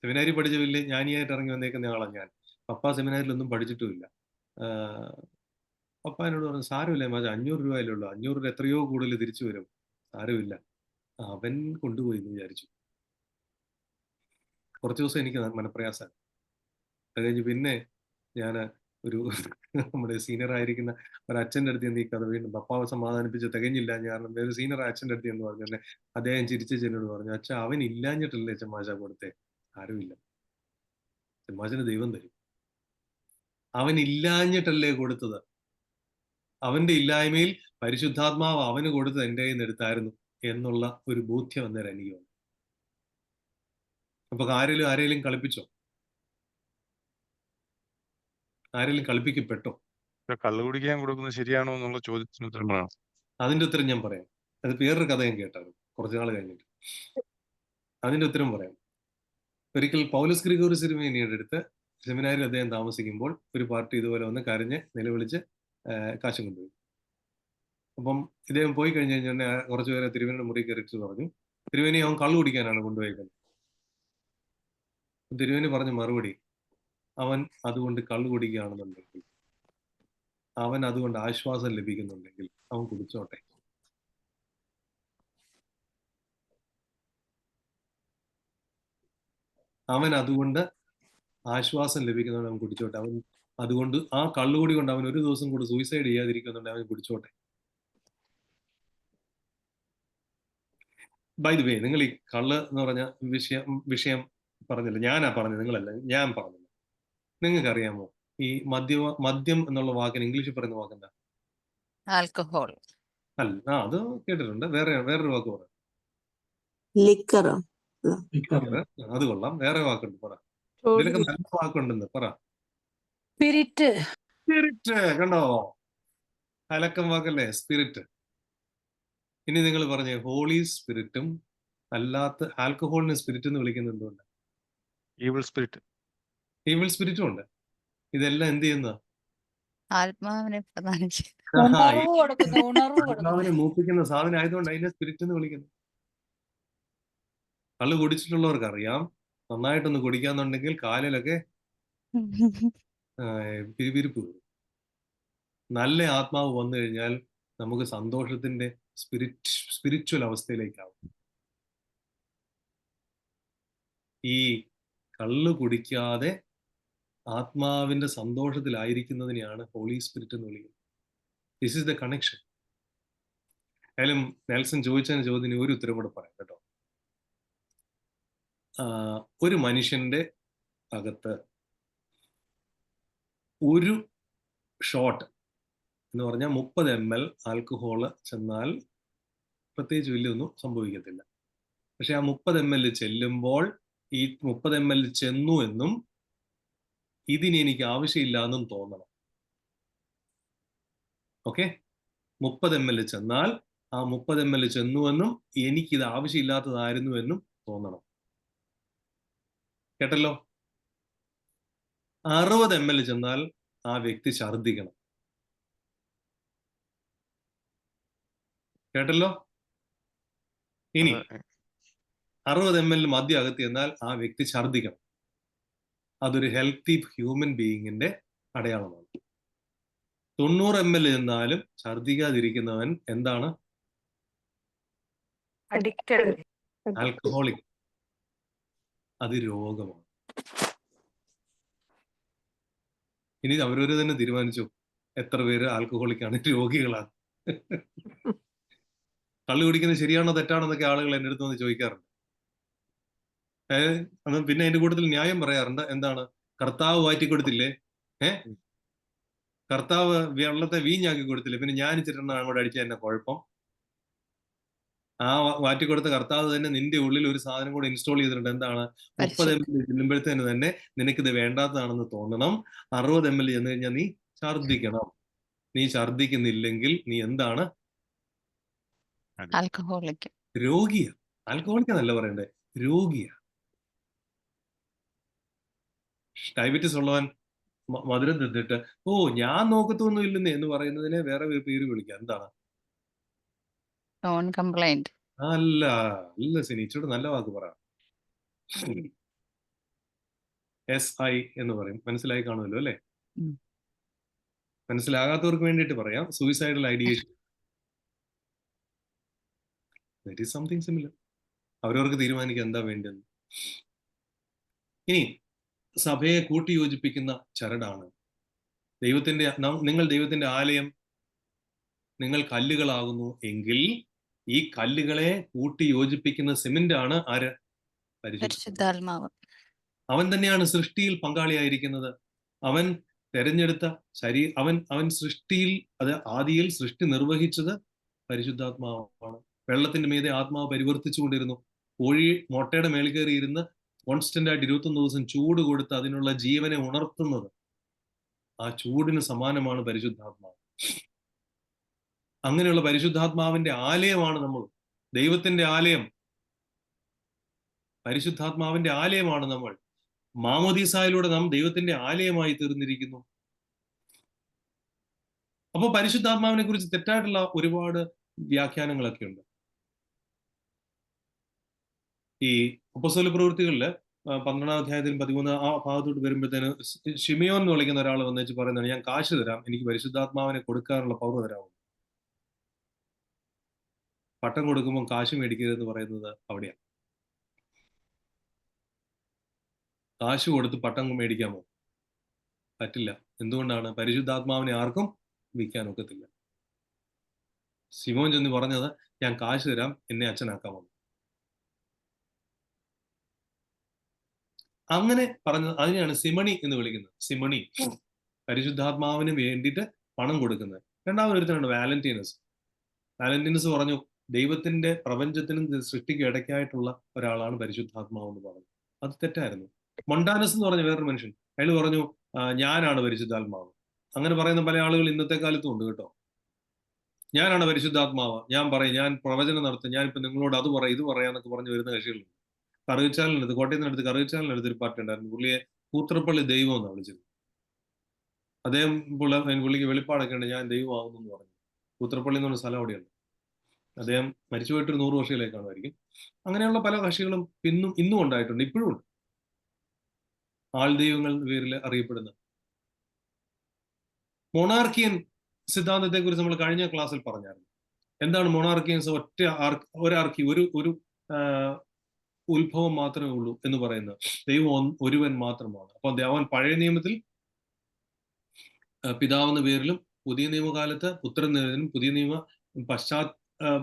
സെമിനാരി പഠിച്ച വലിയ ജ്ഞാനിയായിട്ട് ഇറങ്ങി വന്നേക്കുന്ന ആളാണ് ഞാൻ. പപ്പ സെമിനാരിലൊന്നും പഠിച്ചിട്ടുമില്ല. പപ്പ എന്നോട് പറഞ്ഞു സാരമില്ല മജ, 500 രൂപയല്ലേ ഉള്ളൂ, 500 രൂപ എത്രയോ കൂടുതൽ തിരിച്ചു വരും, സാരമില്ല. അവൻ കൊണ്ടുപോയി എന്ന് വിചാരിച്ചു. കുറച്ച് ദിവസം എനിക്ക് മനപ്രയാസമാണ്. അത് കഴിഞ്ഞ് പിന്നെ ഞാൻ ഒരു നമ്മുടെ സീനിയർ ആയിരിക്കുന്ന ഒരു അച്ഛൻ്റെ അടുത്ത് ചെന്ന് ഈ കഥ വീണ്ടും പപ്പാവ് സമാധാനിപ്പിച്ച് തികഞ്ഞില്ല, കാരണം ഒരു സീനിയർ അച്ഛൻ്റെ അടുത്ത് എന്ന് പറഞ്ഞു തന്നെ. അദ്ദേഹം ചിരിച്ച് ചെന്നോട് പറഞ്ഞു, അച്ഛാ അവൻ ഇല്ലാഞ്ഞിട്ടല്ലേ ചെമ്മാശ കൊടുത്തേ, ആരുമില്ല, ചെമ്മാശന് ദൈവം തരും. അവൻ ഇല്ലാഞ്ഞിട്ടല്ലേ കൊടുത്തത്, അവന്റെ ഇല്ലായ്മയിൽ പരിശുദ്ധാത്മാവ് അവന് കൊടുത്തത് എൻ്റെ കയ്യിൽ നിന്ന് എടുത്തായിരുന്നു എന്നുള്ള ഒരു ബോധ്യം അന്നേരം എനിക്ക് വന്നു. അപ്പൊ ആരെങ്കിലും കളിപ്പിച്ചോ? ആരെങ്കിലും കളിപ്പിക്കപ്പെട്ടോ? കള്ളു കുടിക്കാൻ കൊടുക്കുന്നത് ശരിയാണോ എന്നുള്ള ചോദ്യത്തിന് ഉത്തരം പറയണം. അതിന്റെ ഉത്തരം ഞാൻ പറയാം. അത് വേറൊരു കഥ ഞാൻ കേട്ടായിരുന്നു കുറച്ചു നാൾ കഴിഞ്ഞിട്ട്. അതിന്റെ ഉത്തരം പറയാം. ഒരിക്കൽ പൗലോസ് ഗ്രിഗോറിയോസ് തിരുമേനിയുടെ അടുത്ത് സെമിനാരിൽ അദ്ദേഹം താമസിക്കുമ്പോൾ ഒരു പാർട്ടി ഇതുപോലെ വന്ന് കരഞ്ഞ് നിലവിളിച്ച് കാശും കൊണ്ടുപോയി. അപ്പം ഇദ്ദേഹം പോയി കഴിഞ്ഞ് കഴിഞ്ഞാൽ കുറച്ചു പേരെ തിരുവേനിയുടെ മുറി കയറിച്ച് പറഞ്ഞു, തിരുവേനി അവൻ കള്ളു കുടിക്കാനാണ് കൊണ്ടുപോയേക്കുന്നത്. തിരുവേനി പറഞ്ഞ മറുപടി, അവൻ അതുകൊണ്ട് കള്ളു കുടിക്കുകയാണെന്നുണ്ടെങ്കിൽ, അവൻ അതുകൊണ്ട് ആശ്വാസം ലഭിക്കുന്നുണ്ടെങ്കിൽ അവൻ കുടിച്ചോട്ടെ. അവൻ അതുകൊണ്ട് ആശ്വാസം ലഭിക്കുന്നുണ്ട്, അവൻ കുടിച്ചോട്ടെ. അവൻ അതുകൊണ്ട് ആ കള്ളുകൂടി കൊണ്ട് അവൻ ഒരു ദിവസം കൂടി സൂയിസൈഡ് ചെയ്യാതിരിക്കുന്നുണ്ട്, അവൻ കുടിച്ചോട്ടെ. ബൈ ദി വേ, നിങ്ങൾ ഈ കള്ള് എന്ന് പറഞ്ഞ വിഷയം പറഞ്ഞില്ല, ഞാനാ പറഞ്ഞത്, നിങ്ങളല്ല, ഞാൻ പറഞ്ഞില്ല. നിങ്ങൾക്കറിയാമോ ഈ മദ്യം എന്നുള്ള വാക്കിന് ഇംഗ്ലീഷിൽ പറയുന്ന വാക്കെന്താ? ആൽക്കഹോൾ. അല്ല, അത് കേട്ടിട്ടുണ്ട്. വേറൊരു വാക്ക് പറ. liquor. അത് കൊള്ളാം. വേറെ വാക്കുണ്ട്, പറ. ഇതിലൊക്കെ നല്ല വാക്കുണ്ടെന്ന് പറ. സ്പിരിറ്റ്. സ്പിരിറ്റ്, കണ്ടോ? കലക്കം വാക്കല്ലേ സ്പിരിറ്റ്. ഇനി നിങ്ങൾ പറഞ്ഞേ, ഹോളി സ്പിരിറ്റും അല്ലാത്ത ആൽക്കഹോളിനെ സ്പിരിറ്റ് എന്ന് വിളിക്കുന്നത് എന്തുകൊണ്ട്? Evil spirit. ഈവിൾ സ്പിരിറ്റും ഉണ്ട്. ഇതെല്ലാം എന്ത് ചെയ്യുന്ന? ആത്മാവിനെ പ്രദാനം ചെയ്യും. ഉണർവ് കൊടുക്കുന്നു. ആത്മാവിനെ മൂപ്പിക്കുന്ന സാധനം ആയതുകൊണ്ട് അതിനെ സ്പിരിറ്റ് എന്ന് വിളിക്കുന്നു. കള്ള് കുടിച്ചിട്ടുള്ളവർക്ക് അറിയാം, നന്നായിട്ടൊന്ന് കുടിക്കാന്നുണ്ടെങ്കിൽ കാലിലൊക്കെ പിരിപിരിപ്പ് വരും. നല്ല ആത്മാവ് വന്നു കഴിഞ്ഞാൽ നമുക്ക് സന്തോഷത്തിന്റെ സ്പിരിച്വൽ അവസ്ഥയിലേക്കാവും. ഈ കള്ള് കുടിക്കാതെ ആത്മാവിന്റെ സന്തോഷത്തിലായിരിക്കുന്നതിനെയാണ് ഹോളി സ്പിരിറ്റ് എന്ന് വിളിക്കുന്നത്. This is the connection. ഏതായാലും നെൽസൺ ചോദിച്ചതിന് ചോദ്യത്തിന് ഒരു ഉത്തരം കൂടെ പറയാം കേട്ടോ. ഒരു മനുഷ്യന്റെ അകത്ത് ഒരു ഷോട്ട് എന്ന് പറഞ്ഞാൽ 30 ml ആൽക്കഹോള് ചെന്നാൽ പ്രത്യേകിച്ച് വലിയൊന്നും സംഭവിക്കത്തില്ല. പക്ഷെ ആ 30 ml ചെല്ലുമ്പോൾ ഈ 30 ml ചെന്നു എന്നും ഇതിന് എനിക്ക് ആവശ്യമില്ല എന്നും തോന്നണം. ഓക്കെ, 30 ml ചെന്നാൽ ആ 30 ml ചെന്നുവെന്നും എനിക്കിത് ആവശ്യമില്ലാത്തതായിരുന്നു എന്നും തോന്നണം. കേട്ടല്ലോ? 60 ml ചെന്നാൽ ആ വ്യക്തി ഛർദ്ദിക്കണം. കേട്ടല്ലോ? ഇനി 60 ml മദ്യം അകത്ത് ചെന്നാൽ ആ വ്യക്തി ഛർദ്ദിക്കണം. അതൊരു ഹെൽത്തി ഹ്യൂമൻ ബീയിങ്ങിന്റെ അടയാളമാണ്. 90 ml ചെന്നാലും ഛർദ്ദിക്കാതിരിക്കുന്നവൻ എന്താണ്? Addicted. ആൽക്കഹോളിക്. അത് രോഗമാണ്. ഇനി അവരവര് തന്നെ തീരുമാനിച്ചു എത്ര പേര് ആൽക്കഹോളിക്കാണ്, രോഗികളാണ്. കള്ളു കുടിക്കുന്നത് ശരിയാണോ തെറ്റാണോ എന്നൊക്കെ ആളുകൾ എൻ്റെ അടുത്ത് വന്ന് ചോദിക്കാറുണ്ട്. പിന്നെ അതിന്റെ കൂട്ടത്തിൽ ന്യായം പറയാറുണ്ട്. എന്താണ്? കർത്താവ് വാറ്റി കൊടുത്തില്ലേ, കർത്താവ് വെള്ളത്തെ വീഞ്ഞാക്കി കൊടുത്തില്ലേ, പിന്നെ ഞാൻ ഇച്ചിട്ടെണ്ണം അങ്ങോട്ട് അടിച്ച എന്നെ കുഴപ്പം? ആ വാറ്റിക്കൊടുത്ത കർത്താവ് തന്നെ നിന്റെ ഉള്ളിൽ ഒരു സാധനം കൂടെ ഇൻസ്റ്റാൾ ചെയ്തിട്ടുണ്ട്. എന്താണ്? 30 ml ചെല്ലുമ്പോഴത്തേന് തന്നെ നിനക്കിത് വേണ്ടാത്തതാണെന്ന് തോന്നണം. 60 ml ചെന്ന് കഴിഞ്ഞാൽ നീ ഛർദ്ദിക്കണം. നീ ഛർദ്ദിക്കുന്നില്ലെങ്കിൽ നീ എന്താണ്? ആൽക്കഹോളിക്. രോഗിയാ. ആൽക്കഹോളിക് എന്നല്ല പറയണ്ടേ, രോഗിയാ. ഡയബറ്റീസ് ഉള്ളവൻ മധുരം തിന്നിട്ട് ഓ ഞാൻ നോക്കത്തൊന്നും ഇല്ലെന്നേ എന്ന് പറയുന്നതിനെ വേറെ ഒരു പേര് വിളിക്കാം. എന്താണ്? Non complaint. അല്ല അല്ല സിനി, ഇച്ചിരി നല്ല വാക്ക് പറ. SI എന്ന് പറയും. മനസ്സിലായി കാണുമല്ലോ അല്ലേ? ഉം. മനസ്സിലാകാത്തവർക്ക് വേണ്ടിയിട്ട് പറയാം. Suicidal ideation. That is something similar. അവരവർക്ക് തീരുമാനിക്കുക എന്താ വേണ്ടതെന്ന്. ഇനി സഭയെ കൂട്ടിയോജിപ്പിക്കുന്ന ചരടാണ് നിങ്ങൾ ദൈവത്തിന്റെ ആലയം, നിങ്ങൾ കല്ലുകളാകുന്നു എങ്കിൽ ഈ കല്ലുകളെ കൂട്ടി യോജിപ്പിക്കുന്ന സിമന്റ് ആണ് ആര്? പരിശുദ്ധ. പരിശുദ്ധാത്മാവ്. അവൻ തന്നെയാണ് സൃഷ്ടിയിൽ പങ്കാളിയായിരിക്കുന്നത്. അവൻ തെരഞ്ഞെടുത്ത അവൻ സൃഷ്ടിയിൽ, അത് ആദിയിൽ സൃഷ്ടി നിർവഹിച്ചത് പരിശുദ്ധാത്മാവാണ്. വെള്ളത്തിന്റെ മീതെ ആത്മാവ് പരിവർത്തിച്ചുകൊണ്ടിരുന്നു. കോഴി മുട്ടയുടെ മേൽ കയറി ഇരുന്ന് കോൺസ്റ്റന്റ് ആയിട്ട് 21 ദിവസം ചൂട് കൊടുത്ത് അതിനുള്ള ജീവനെ ഉണർത്തുന്നത്, ആ ചൂടിന് സമാനമാണ് പരിശുദ്ധാത്മാവ്. അങ്ങനെയുള്ള പരിശുദ്ധാത്മാവിന്റെ ആലയമാണ് നമ്മൾ. ദൈവത്തിന്റെ ആലയം, പരിശുദ്ധാത്മാവിന്റെ ആലയമാണ് നമ്മൾ. മാമോദീസായിലൂടെ നാം ദൈവത്തിന്റെ ആലയമായി തീർന്നിരിക്കുന്നു. അപ്പൊ പരിശുദ്ധാത്മാവിനെ കുറിച്ച് തെറ്റായിട്ടുള്ള ഒരുപാട് വ്യാഖ്യാനങ്ങളൊക്കെ ഉണ്ട്. ഈ അപ്പോസ്തല പ്രവൃത്തികളില് 12-ാം അധ്യായത്തിലും 13 ആ ഭാഗത്തോട്ട് വരുമ്പോഴത്തേന് ശിമയോൻ എന്ന് വിളിക്കുന്ന ഒരാൾ വന്നേച്ച് പറയുന്നതാണ്, ഞാൻ കാശ് തരാം, എനിക്ക് പരിശുദ്ധാത്മാവിനെ കൊടുക്കാനുള്ള പവർ തരാമോ. പട്ടം കൊടുക്കുമ്പോൾ കാശ് മേടിക്കരുതെന്ന് പറയുന്നത് അവിടെയാണ്. കാശ് കൊടുത്ത് പട്ടം മേടിക്കാമോ? പറ്റില്ല. എന്തുകൊണ്ടാണ്? പരിശുദ്ധാത്മാവിനെ ആർക്കും വിൽക്കാൻ ഒക്കത്തില്ല. ശിമോൻ ചെന്ന് പറഞ്ഞത്, ഞാൻ കാശ് തരാം, എന്നെ അച്ഛനാക്കാമോ. അങ്ങനെ പറഞ്ഞത്, അതിനെയാണ് സിമണി എന്ന് വിളിക്കുന്നത്. സിമണി, പരിശുദ്ധാത്മാവിന് വേണ്ടിയിട്ട് പണം കൊടുക്കുന്നത്. രണ്ടാമതൊരുത്തനുണ്ട് വാലന്റീനസ്. വാലന്റീനസ് പറഞ്ഞു, ദൈവത്തിന്റെ പ്രപഞ്ചത്തിനും സൃഷ്ടിക്കും ഇടയ്ക്കായിട്ടുള്ള ഒരാളാണ് പരിശുദ്ധാത്മാവ് എന്ന് പറഞ്ഞു. അത് തെറ്റായിരുന്നു. മൊണ്ടാനസ് എന്ന് പറഞ്ഞ വേറൊരു മനുഷ്യൻ, അയാൾ പറഞ്ഞു, ഞാനാണ് പരിശുദ്ധാത്മാവ്. അങ്ങനെ പറയുന്ന പല ആളുകൾ ഇന്നത്തെ കാലത്തും ഉണ്ട് കേട്ടോ. ഞാനാണ് പരിശുദ്ധാത്മാവ്, ഞാൻ പറയും, ഞാൻ പ്രവചനം നടത്തും, ഞാനിപ്പോ നിങ്ങളോട് അത് പറയാം ഇത് പറയാന്നൊക്കെ പറഞ്ഞു വരുന്ന കക്ഷികളുണ്ട്. കറുകച്ചാലിനടുത്ത്, കോട്ടയത്തിനടുത്ത് കറുകച്ചാലിനടുത്ത് ഒരു പാർട്ടി ഉണ്ടായിരുന്നു. പുള്ളിയെ കൂത്രപ്പള്ളി ദൈവം എന്നാണ് വിളിച്ചത്. അദ്ദേഹം പുള്ളിക്ക് വെളിപ്പാടൊക്കെ ഉണ്ട്, ഞാൻ ദൈവമാകുന്നു എന്ന് പറഞ്ഞു. കൂത്രപ്പള്ളി എന്ന് പറഞ്ഞ സ്ഥലം അവിടെയുണ്ട്. അദ്ദേഹം മരിച്ചു പോയിട്ട് 100 വർഷത്തിലേക്ക് കാണുമായിരിക്കും. അങ്ങനെയുള്ള പല കക്ഷികളും ഇന്നും ഉണ്ടായിട്ടുണ്ട്, ഇപ്പോഴും ഉണ്ട്. ആൾ ദൈവങ്ങൾ പേരിൽ അറിയപ്പെടുന്ന മൊണാർക്കിയൻ സിദ്ധാന്തത്തെ കുറിച്ച് നമ്മൾ കഴിഞ്ഞ ക്ലാസ്സിൽ പറഞ്ഞായിരുന്നു. എന്താണ് മൊണാർക്കിയൻസ്? ഒരാർക്കി, ഒരു ഉത്ഭവം മാത്രമേ ഉള്ളൂ എന്ന് പറയുന്നത്. ദൈവം ഒരുവൻ മാത്രമാണ്. അപ്പൊ അവൻ പഴയ നിയമത്തിൽ പിതാവെന്ന പേരിലും, പുതിയ നിയമകാലത്ത് പുത്രൻ എന്നതിനും,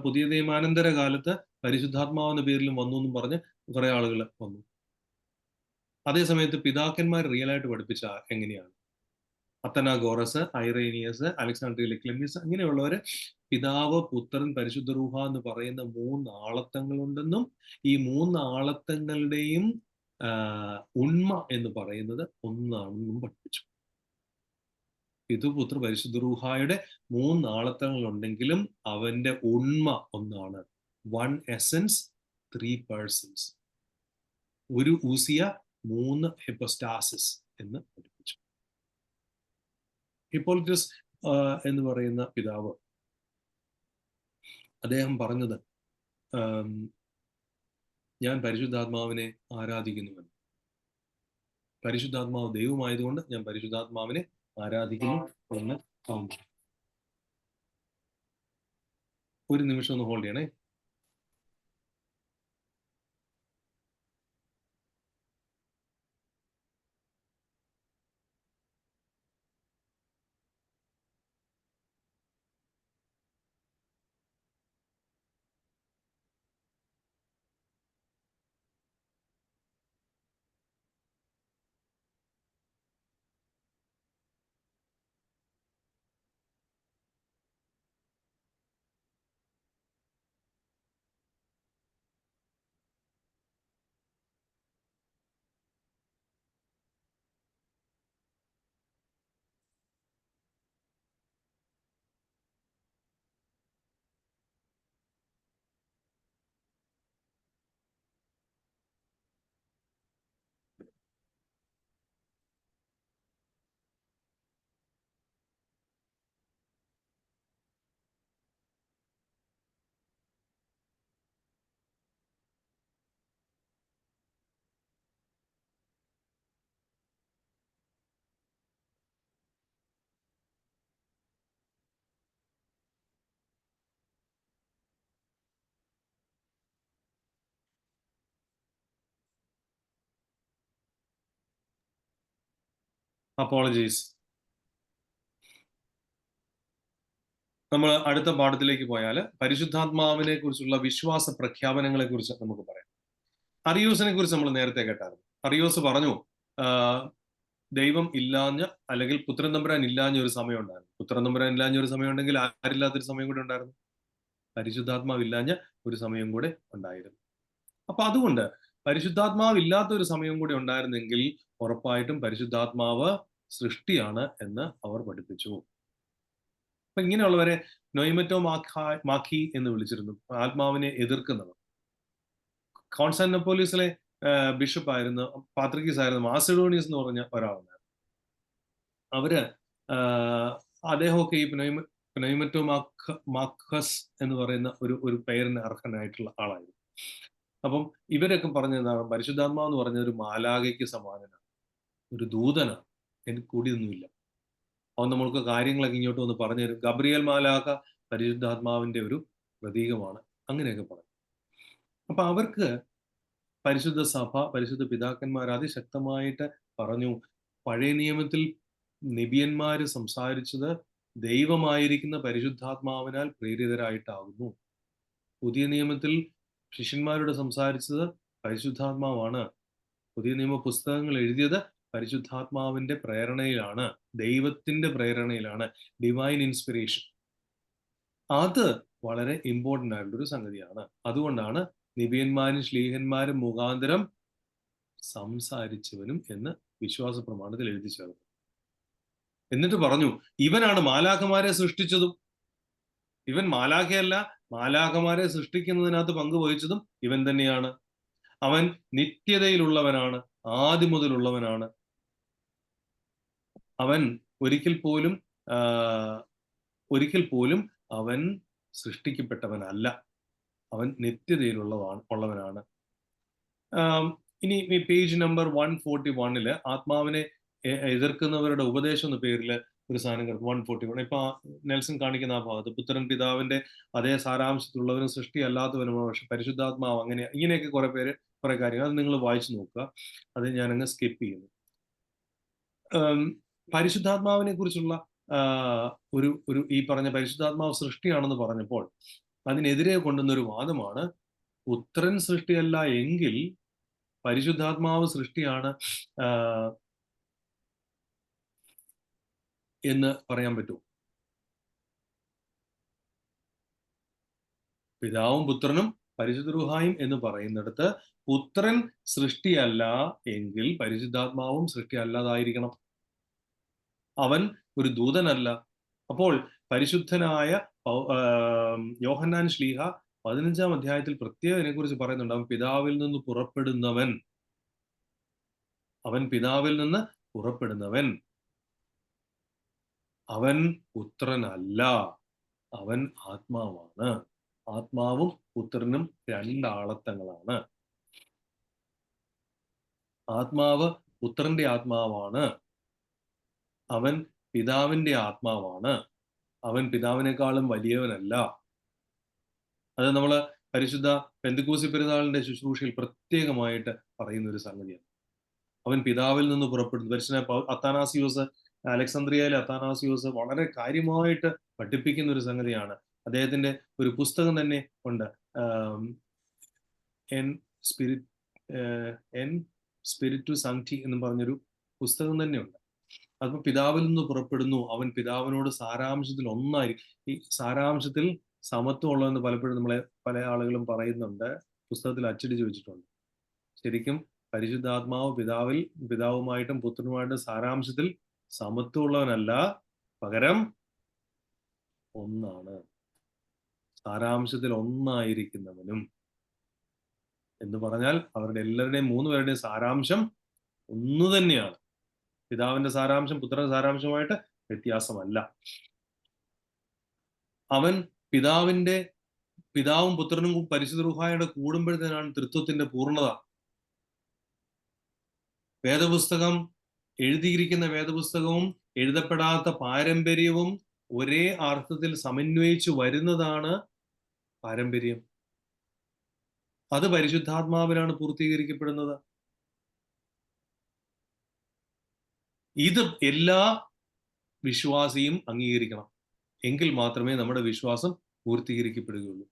പുതിയ നിയമാനന്തര കാലത്ത് പരിശുദ്ധാത്മാവെന്ന പേരിലും വന്നു എന്നും പറഞ്ഞ് കുറെ ആളുകൾ വന്നു. അതേസമയത്ത് പിതാക്കന്മാർ റിയലായിട്ട് പഠിപ്പിച്ച എങ്ങനെയാണ്? അത്തനാഗോറസ്, ഐറേനിയസ്, അലക്സാണ്ട്രിയയിലെ ക്ലെമിസ്, അങ്ങനെയുള്ളവര് പിതാവ്, പുത്രൻ, പരിശുദ്ധ റൂഹ എന്ന് പറയുന്ന 3 ആളത്തങ്ങളുണ്ടെന്നും ഈ 3 ആളത്തങ്ങളുടെയും ഉണ്മ എന്ന് പറയുന്നത് ഒന്നാണെന്നും പഠിപ്പിച്ചു. പിതൃ പരിശുദ്ധ റൂഹായുടെ 3 ആളത്തങ്ങളുണ്ടെങ്കിലും അവന്റെ ഉണ്മ ഒന്നാണ്. 1 എസൻസ് 3 പേഴ്സൺസ്. ഒരു ഊസിയ 3 ഹെപ്പസ്റ്റാസിസ് എന്ന് പഠിപ്പിച്ചു. ഹിപ്പോളിറ്റസ് എന്ന് പറയുന്ന പിതാവ്, അദ്ദേഹം പറഞ്ഞത്, ഞാൻ പരിശുദ്ധാത്മാവിനെ ആരാധിക്കുന്നുവെന്ന്. പരിശുദ്ധാത്മാവ് ദൈവമായതുകൊണ്ട് ഞാൻ പരിശുദ്ധാത്മാവിനെ ആരാധിക്കുന്നു എന്ന് പറഞ്ഞു. ഒരു നിമിഷം ഒന്ന് ഹോൾഡ് ചെയ്യണേ. അപ്പോളജീസ്. നമ്മൾ അടുത്ത പാഠത്തിലേക്ക് പോയാൽ പരിശുദ്ധാത്മാവിനെ കുറിച്ചുള്ള വിശ്വാസ പ്രഖ്യാപനങ്ങളെ കുറിച്ച് നമുക്ക് പറയാം. അറിയോസിനെ കുറിച്ച് നമ്മൾ നേരത്തെ കേട്ടായിരുന്നു. അറിയോസ് പറഞ്ഞു ദൈവം ഇല്ലാഞ്ഞ അല്ലെങ്കിൽ പുത്രൻ തമ്പുരാൻ ഇല്ലാഞ്ഞ ഒരു സമയം ഉണ്ടായിരുന്നു. പുത്രൻ തമ്പുരാൻ ഇല്ലാഞ്ഞ ഒരു സമയം ഉണ്ടെങ്കിൽ ആരില്ലാത്തൊരു സമയം കൂടെ ഉണ്ടായിരുന്നു. പരിശുദ്ധാത്മാവ് ഇല്ലാഞ്ഞ ഒരു സമയം കൂടെ ഉണ്ടായിരുന്നു. അപ്പൊ അതുകൊണ്ട് പരിശുദ്ധാത്മാവ് ഇല്ലാത്ത ഒരു സമയം കൂടി ഉണ്ടായിരുന്നെങ്കിൽ ഉറപ്പായിട്ടും പരിശുദ്ധാത്മാവ് സൃഷ്ടിയാണ് എന്ന് അവർ പഠിപ്പിച്ചു. അപ്പൊ ഇങ്ങനെയുള്ളവരെ നൊയ്മറ്റോ മാഖി എന്ന് വിളിച്ചിരുന്നു, ആത്മാവിനെ എതിർക്കുന്നവർ. കോൺസ്റ്റാന്റിനോപ്പോളിസിലെ ബിഷപ്പായിരുന്നു, പാത്രിക്കീസ് ആയിരുന്നു മാസിഡോണിയസ് എന്ന് പറഞ്ഞ ഒരാളുണ്ടായിരുന്നു. അവര് അദ്ദേഹമൊക്കെ ഈ നൊയ്മറ്റോ മാഖസ് എന്ന് പറയുന്ന ഒരു പേരിന് അർഹനായിട്ടുള്ള ആളായിരുന്നു. അപ്പം ഇവരൊക്കെ പറഞ്ഞതാണ് പരിശുദ്ധാത്മാവ് എന്ന് പറഞ്ഞ ഒരു മാലാഖയ്ക്ക് സമാനനാണ്, ഒരു ദൂതനാണ്, എനിക്ക് കൂടിയൊന്നുമില്ല. അവൻ നമ്മൾക്ക് കാര്യങ്ങളൊക്കെ ഇങ്ങോട്ട് വന്ന് പറഞ്ഞു തരും. ഗബ്രിയേൽ മാലാഖ പരിശുദ്ധാത്മാവിന്റെ ഒരു പ്രതീകമാണ്, അങ്ങനെയൊക്കെ പറഞ്ഞു. അപ്പൊ അവർക്ക് പരിശുദ്ധ സഭ, പരിശുദ്ധ പിതാക്കന്മാർ അതിശക്തമായിട്ട് പറഞ്ഞു, പഴയ നിയമത്തിൽ നിബിയന്മാര് സംസാരിച്ചത് ദൈവമായിരിക്കുന്ന പരിശുദ്ധാത്മാവിനാൽ പ്രേരിതരായിട്ടാകുന്നു. പുതിയ നിയമത്തിൽ ശിഷ്യന്മാരോട് സംസാരിച്ചത് പരിശുദ്ധാത്മാവാണ്. പുതിയ നിയമ പുസ്തകങ്ങൾ എഴുതിയത് പരിശുദ്ധാത്മാവിന്റെ പ്രേരണയിലാണ്, ദൈവത്തിന്റെ പ്രേരണയിലാണ്, ഡിവൈൻ ഇൻസ്പിറേഷൻ. അത് വളരെ ഇമ്പോർട്ടൻ്റ് ആയിട്ടുള്ള ഒരു സംഗതിയാണ്. അതുകൊണ്ടാണ് നിബിയന്മാരും ശ്ലീഹന്മാരും മുഖാന്തരം സംസാരിച്ചവനും എന്ന് വിശ്വാസ പ്രമാണത്തിൽ എഴുതി ചേർന്നു. എന്നിട്ട് പറഞ്ഞു, ഇവനാണ് മാലാഖമാരെ സൃഷ്ടിച്ചതും. ഇവൻ മാലാഖയല്ല, മാലാഖമാരെ സൃഷ്ടിക്കുന്നതിനകത്ത് പങ്കുവഹിച്ചതും ഇവൻ തന്നെയാണ്. അവൻ നിത്യതയിലുള്ളവനാണ്, ആദ്യം മുതലുള്ളവനാണ്. അവൻ ഒരിക്കൽ പോലും അവൻ സൃഷ്ടിക്കപ്പെട്ടവനല്ല, അവൻ നിത്യതയിലുള്ളവനാണ്. ഇനി ഈ പേജ് നമ്പർ 141 ആത്മാവിനെ എതിർക്കുന്നവരുടെ ഉപദേശം എന്ന പേരിൽ ഒരു സാധനം കിടക്കും. 141 ഇപ്പൊ നെൽസൺ കാണിക്കുന്ന ആ ഭാഗത്ത് പുത്രൻ പിതാവിന്റെ അതേ സാരാംശത്തിലുള്ളവരും സൃഷ്ടി അല്ലാത്തവനുമാണ്, പക്ഷെ പരിശുദ്ധാത്മാവ് ഇങ്ങനെയൊക്കെ കുറെ കാര്യങ്ങൾ അത് നിങ്ങൾ വായിച്ചു നോക്കുക. അത് ഞാനങ്ങ് സ്കിപ്പ് ചെയ്യുന്നു. പരിശുദ്ധാത്മാവിനെ കുറിച്ചുള്ള ഒരു ഈ പറഞ്ഞ പരിശുദ്ധാത്മാവ് സൃഷ്ടിയാണെന്ന് പറഞ്ഞപ്പോൾ അതിനെതിരെ കൊണ്ടുവന്നൊരു വാദമാണ്, പുത്രൻ സൃഷ്ടിയല്ല എങ്കിൽ പരിശുദ്ധാത്മാവ് സൃഷ്ടിയാണ് എന്ന് പറയാൻ പറ്റുമോ? പിതാവും പുത്രനും പരിശുദ്ധ റൂഹായും എന്ന് പറയുന്നിടത്ത് പുത്രൻ സൃഷ്ടിയല്ല എങ്കിൽ പരിശുദ്ധാത്മാവും സൃഷ്ടി അല്ലാതായിരിക്കണം. അവൻ ഒരു ദൂതനല്ല. അപ്പോൾ പരിശുദ്ധനായ യോഹന്നാൻ ശ്ലീഹ 15-ാം അധ്യായത്തിൽ പ്രത്യേകം ഇതിനെക്കുറിച്ച് പറയുന്നുണ്ട്. അവൻ പിതാവിൽ നിന്ന് പുറപ്പെടുന്നവൻ, അവൻ പുത്രനല്ല, അവൻ ആത്മാവാണ്. ആത്മാവും പുത്രനും രണ്ടാളത്തങ്ങളാണ്. ആത്മാവ് പുത്രന്റെ ആത്മാവാണ്, അവൻ പിതാവിന്റെ ആത്മാവാണ്. അവൻ പിതാവിനേക്കാളും വലിയവനല്ല. അത് നമ്മൾ പരിശുദ്ധ പെന്തക്കോസ്തി പെരുന്നാളിന്റെ ശുശ്രൂഷയിൽ പ്രത്യേകമായിട്ട് പറയുന്ന ഒരു സംഗതിയാണ്. അവൻ പിതാവിൽ നിന്ന് പുറപ്പെടുന്നു. പരിശുദ്ധ അത്താനാസിയോസ്, അലക്സാന്ദ്രിയയിലെ അത്താനാസിയോസ് വളരെ കാര്യമായിട്ട് പഠിപ്പിക്കുന്ന ഒരു സംഗതിയാണ്. അദ്ദേഹത്തിന്റെ ഒരു പുസ്തകം തന്നെ ഉണ്ട്, എൻ സ്പിരിറ്റു സാങ്ക്ടി എന്ന് പറഞ്ഞൊരു പുസ്തകം തന്നെയുണ്ട്. അതിപ്പോ പിതാവിൽ നിന്ന് പുറപ്പെടുന്നു, അവൻ പിതാവിനോട് സാരാംശത്തിൽ ഒന്നായിരിക്കും. ഈ സാരാംശത്തിൽ സമത്വം ഉള്ളതെന്ന് പലപ്പോഴും പല ആളുകളും പറയുന്നുണ്ട്, പുസ്തകത്തിൽ അച്ചടിച്ച് വെച്ചിട്ടുണ്ട്. ശരിക്കും പരിശുദ്ധാത്മാവ് പിതാവുമായിട്ടും പുത്രനുമായിട്ടും സാരാംശത്തിൽ സമത്വമുള്ളവനല്ല, പകരം ഒന്നാണ്, സാരാംശത്തിൽ ഒന്നായിരിക്കുന്നവനും എന്ന് പറഞ്ഞാൽ അവരുടെ എല്ലാവരുടെയും 3 പേരുടെയും സാരാംശം ഒന്നു തന്നെയാണ്. പിതാവിന്റെ സാരാംശം പുത്രന്റെ സാരാംശമായിട്ട് വ്യത്യാസമല്ല. അവൻ പിതാവും പുത്രനും പരിശുദ്ധ റൂഹായുടെ കൂടുമ്പോഴത്തേനാണ് തൃത്വത്തിന്റെ പൂർണ്ണത. എഴുതിയിരിക്കുന്ന വേദപുസ്തകവും എഴുതപ്പെടാത്ത പാരമ്പര്യവും ഒരേ അർത്ഥത്തിൽ സമന്വയിച്ചു വരുന്നതാണ് പാരമ്പര്യം. അത് പരിശുദ്ധാത്മാവിലാണ് പൂർത്തീകരിക്കപ്പെടുന്നത്. ഇത് എല്ലാ വിശ്വാസിയും അംഗീകരിക്കണം. എങ്കിൽ മാത്രമേ നമ്മുടെ വിശ്വാസം പൂർത്തീകരിക്കപ്പെടുകയുള്ളൂ.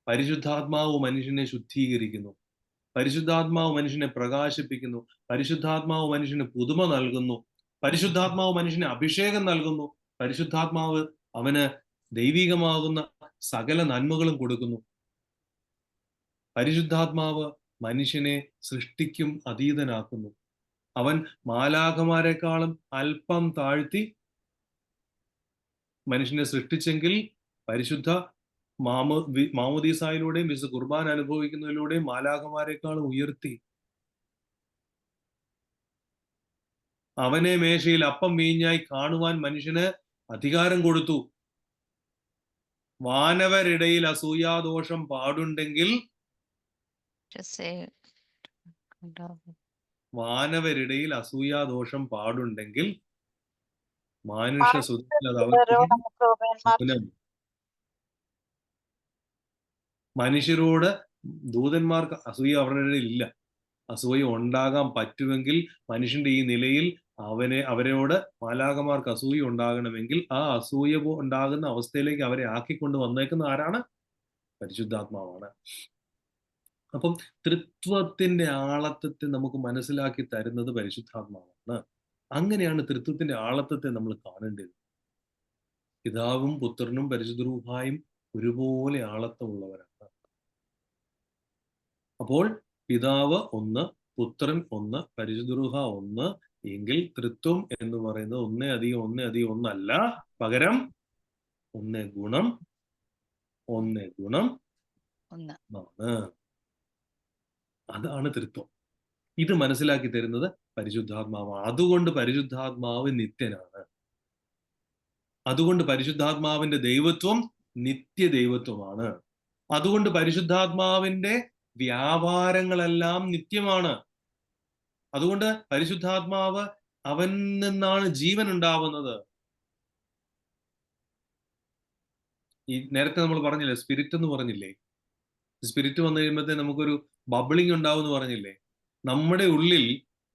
പരിശുദ്ധാത്മാവ് മനുഷ്യനെ ശുദ്ധീകരിക്കുന്നു. പരിശുദ്ധാത്മാവ് മനുഷ്യനെ പ്രകാശിപ്പിക്കുന്നു. പരിശുദ്ധാത്മാവ് മനുഷ്യന് പുതുമ നൽകുന്നു. പരിശുദ്ധാത്മാവ് മനുഷ്യന് അഭിഷേകം നൽകുന്നു. പരിശുദ്ധാത്മാവ് അവന് ദൈവികമാകുന്ന സകല നന്മകളും കൊടുക്കുന്നു. പരിശുദ്ധാത്മാവ് മനുഷ്യനെ സൃഷ്ടിക്കും അതീതനാക്കുന്നു. അവൻ മാലാഖമാരെക്കാളും അല്പം താഴ്ത്തി മനുഷ്യനെ സൃഷ്ടിച്ചെങ്കിൽ പരിശുദ്ധ മാമോദീസായിലൂടെയും വിശുദ്ധ കുർബാന അനുഭവിക്കുന്നതിലൂടെയും മാലാഖമാരെക്കാളും ഉയർത്തി. അവനെ മേശയിൽ അപ്പം വീഞ്ഞായി കാണുവാൻ മനുഷ്യന് അധികാരം കൊടുത്തു. വാനവരിടയിൽ അസൂയാദോഷം പാടുണ്ടെങ്കിൽ വാനവരിടയിൽ അസൂയാദോഷം പാടുണ്ടെങ്കിൽ മാനുഷ്യ സുഖത്തിൽ അത് അവർക്ക് മനുഷ്യരോട് ദൂതന്മാർക്ക് അസൂയ അവരുടെ ഇടയിൽ ഇല്ല. അസൂയ ഉണ്ടാകാൻ പറ്റുമെങ്കിൽ മനുഷ്യന്റെ ഈ നിലയിൽ അവരോട് മാലാഖമാർക്ക് അസൂയ ഉണ്ടാകണമെങ്കിൽ ആ അസൂയ ഉണ്ടാകുന്ന അവസ്ഥയിലേക്ക് അവരെ ആക്കിക്കൊണ്ട് വന്നേക്കുന്ന ആരാണ്? പരിശുദ്ധാത്മാവാണ്. അപ്പം തൃത്വത്തിന്റെ ആളത്വത്തെ നമുക്ക് മനസ്സിലാക്കി തരുന്നത് പരിശുദ്ധാത്മാവാണ്. അങ്ങനെയാണ് തൃത്വത്തിന്റെ ആളത്വത്തെ നമ്മൾ കാണേണ്ടത്. പിതാവും പുത്രനും പരിശുദ്ധ റൂഹായും ഒരുപോലെ ആളത്വമുള്ളവരാണ്. അപ്പോൾ പിതാവ് ഒന്ന്, പുത്രൻ ഒന്ന്, പരിശുദ്ധ റൂഹ ഒന്ന് എങ്കിൽ തൃത്വം എന്ന് പറയുന്നത് ഒന്നേ അധികം ഒന്നല്ല, പകരം ഒന്നേ ഗുണം ആണ്. അതാണ് തൃത്വം. ഇത് മനസ്സിലാക്കി തരുന്നത് പരിശുദ്ധാത്മാവാണ്. അതുകൊണ്ട് പരിശുദ്ധാത്മാവ് നിത്യനാണ്. അതുകൊണ്ട് പരിശുദ്ധാത്മാവിന്റെ ദൈവത്വം നിത്യദൈവത്വമാണ്. അതുകൊണ്ട് പരിശുദ്ധാത്മാവിന്റെ വ്യാപാരങ്ങളെല്ലാം നിത്യമാണ്. അതുകൊണ്ട് പരിശുദ്ധാത്മാവ് അവൻ നിന്നാണ് ജീവൻ ഉണ്ടാവുന്നത്. ഈ നേരത്തെ നമ്മൾ പറഞ്ഞില്ലേ, സ്പിരിറ്റ് എന്ന് പറഞ്ഞില്ലേ? സ്പിരിറ്റ് വന്നു കഴിയുമ്പോഴത്തേ നമുക്കൊരു ബബിളിംഗ് ഉണ്ടാവും എന്ന് പറഞ്ഞില്ലേ? നമ്മുടെ ഉള്ളിൽ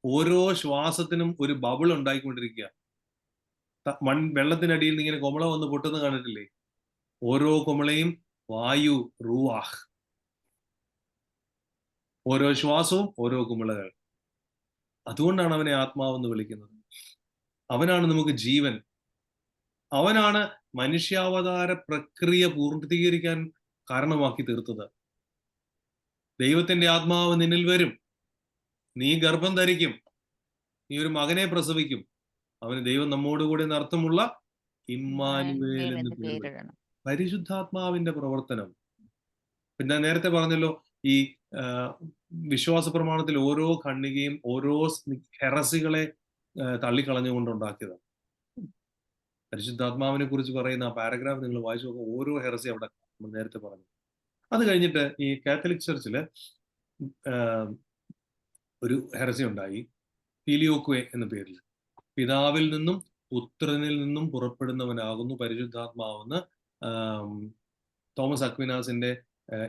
ഓരോ ശ്വാസത്തിനും ഒരു ബബിൾ ഉണ്ടായിക്കൊണ്ടിരിക്കുക. വെള്ളത്തിനടിയിൽ നിന്ന് ഇങ്ങനെ കുമള വന്ന് പൊട്ടുന്ന കണ്ടിട്ടില്ലേ? ഓരോ കുമളയും വായു, റൂവാഹ്. ഓരോ ശ്വാസവും ഓരോ കുമിളകൾ. അതുകൊണ്ടാണ് അവനെ ആത്മാവെന്ന് വിളിക്കുന്നത്. അവനാണ് നമുക്ക് ജീവൻ. അവനാണ് മനുഷ്യാവതാര പ്രക്രിയ പൂർത്തീകരിക്കാൻ കാരണമാക്കി തീർത്തത്. ദൈവത്തിന്റെ ആത്മാവ് നിന്നിൽ വരും, നീ ഗർഭം ധരിക്കും, നീ ഒരു മകനെ പ്രസവിക്കും, അവന് ദൈവം നമ്മോടുകൂടി എന്നർത്ഥമുള്ള ഇമ്മാനുവേൽ എന്ന് പേര്. പരിശുദ്ധാത്മാവിന്റെ പ്രവർത്തനം. പിന്നെ നേരത്തെ പറഞ്ഞല്ലോ, ഈ വിശ്വാസ പ്രമാണത്തിൽ ഓരോ ഖണ്ഡികയും ഓരോ ഹെറസികളെ തള്ളിക്കളഞ്ഞുകൊണ്ടുണ്ടാക്കിയതാണ്. പരിശുദ്ധാത്മാവിനെ കുറിച്ച് പറയുന്ന ആ പാരഗ്രാഫ് നിങ്ങൾ വായിച്ചു നോക്കുക. ഓരോ ഹെറസി അവിടെ നമ്മൾ നേരത്തെ പറഞ്ഞു. അത് കഴിഞ്ഞിട്ട് ഈ കാത്തലിക് ചർച്ചില് ഒരു ഹെറസി ഉണ്ടായി, ഫിലിയോക്വെ എന്ന പേരിൽ. പിതാവിൽ നിന്നും പുത്രനിൽ നിന്നും പുറപ്പെടുന്നവനാകുന്നു പരിശുദ്ധാത്മാവെന്ന് തോമസ് അക്വിനാസിന്റെ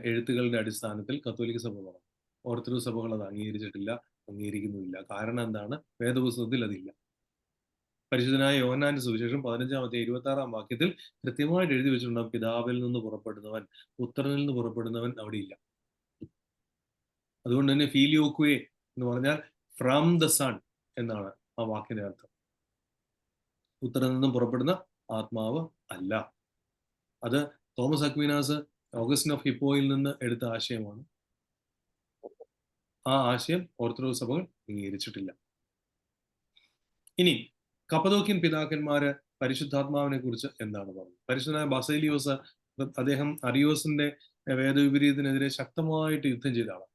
എഴുത്തുകളുടെ അടിസ്ഥാനത്തിൽ കത്തോലിക്ക സഭ പറഞ്ഞു. ഓർത്തഡോക്സ് സഭകൾ അത് അംഗീകരിച്ചിട്ടില്ല, അംഗീകരിക്കുന്നുമില്ല. കാരണം എന്താണ്? വേദപുസ്തകത്തിൽ അതില്ല. പരിശുദ്ധനായ യോഹന്നാന്റെ സുവിശേഷം 15-26 വാക്യത്തിൽ കൃത്യമായിട്ട് എഴുതി വെച്ചിട്ടുണ്ടാകും, പിതാവിൽ നിന്ന് പുറപ്പെടുന്നവൻ, പുത്രനിൽ നിന്ന് പുറപ്പെടുന്നവൻ അവിടെ ഇല്ല. അതുകൊണ്ട് തന്നെ ഫീലിയോക്വേ എന്ന് പറഞ്ഞാൽ ഫ്രം ദ സൺ എന്നാണ് ആ വാക്കിന്റെ അർത്ഥം. പുത്രനിൽ നിന്നും പുറപ്പെടുന്ന ആത്മാവ് അല്ല. അത് തോമസ് അക്വീനാസ് ഓഗസ്റ്റിൻ ഓഫ് ഹിപ്പോയിൽ നിന്ന് എടുത്ത ആശയമാണ്. ആ ആശയം ഓർത്തഡോക്സ് സഭകൾ അംഗീകരിച്ചിട്ടില്ല. ഇനി കപ്പദോക്യൻ പിതാക്കന്മാര് പരിശുദ്ധാത്മാവിനെ കുറിച്ച് എന്താണ് പറഞ്ഞത്? പരിശുദ്ധനായ ബസേലിയോസ്, അദ്ദേഹം അരിയോസിന്റെ വേദവിപരീതത്തിനെതിരെ ശക്തമായിട്ട് യുദ്ധം ചെയ്ത ആളാണ്.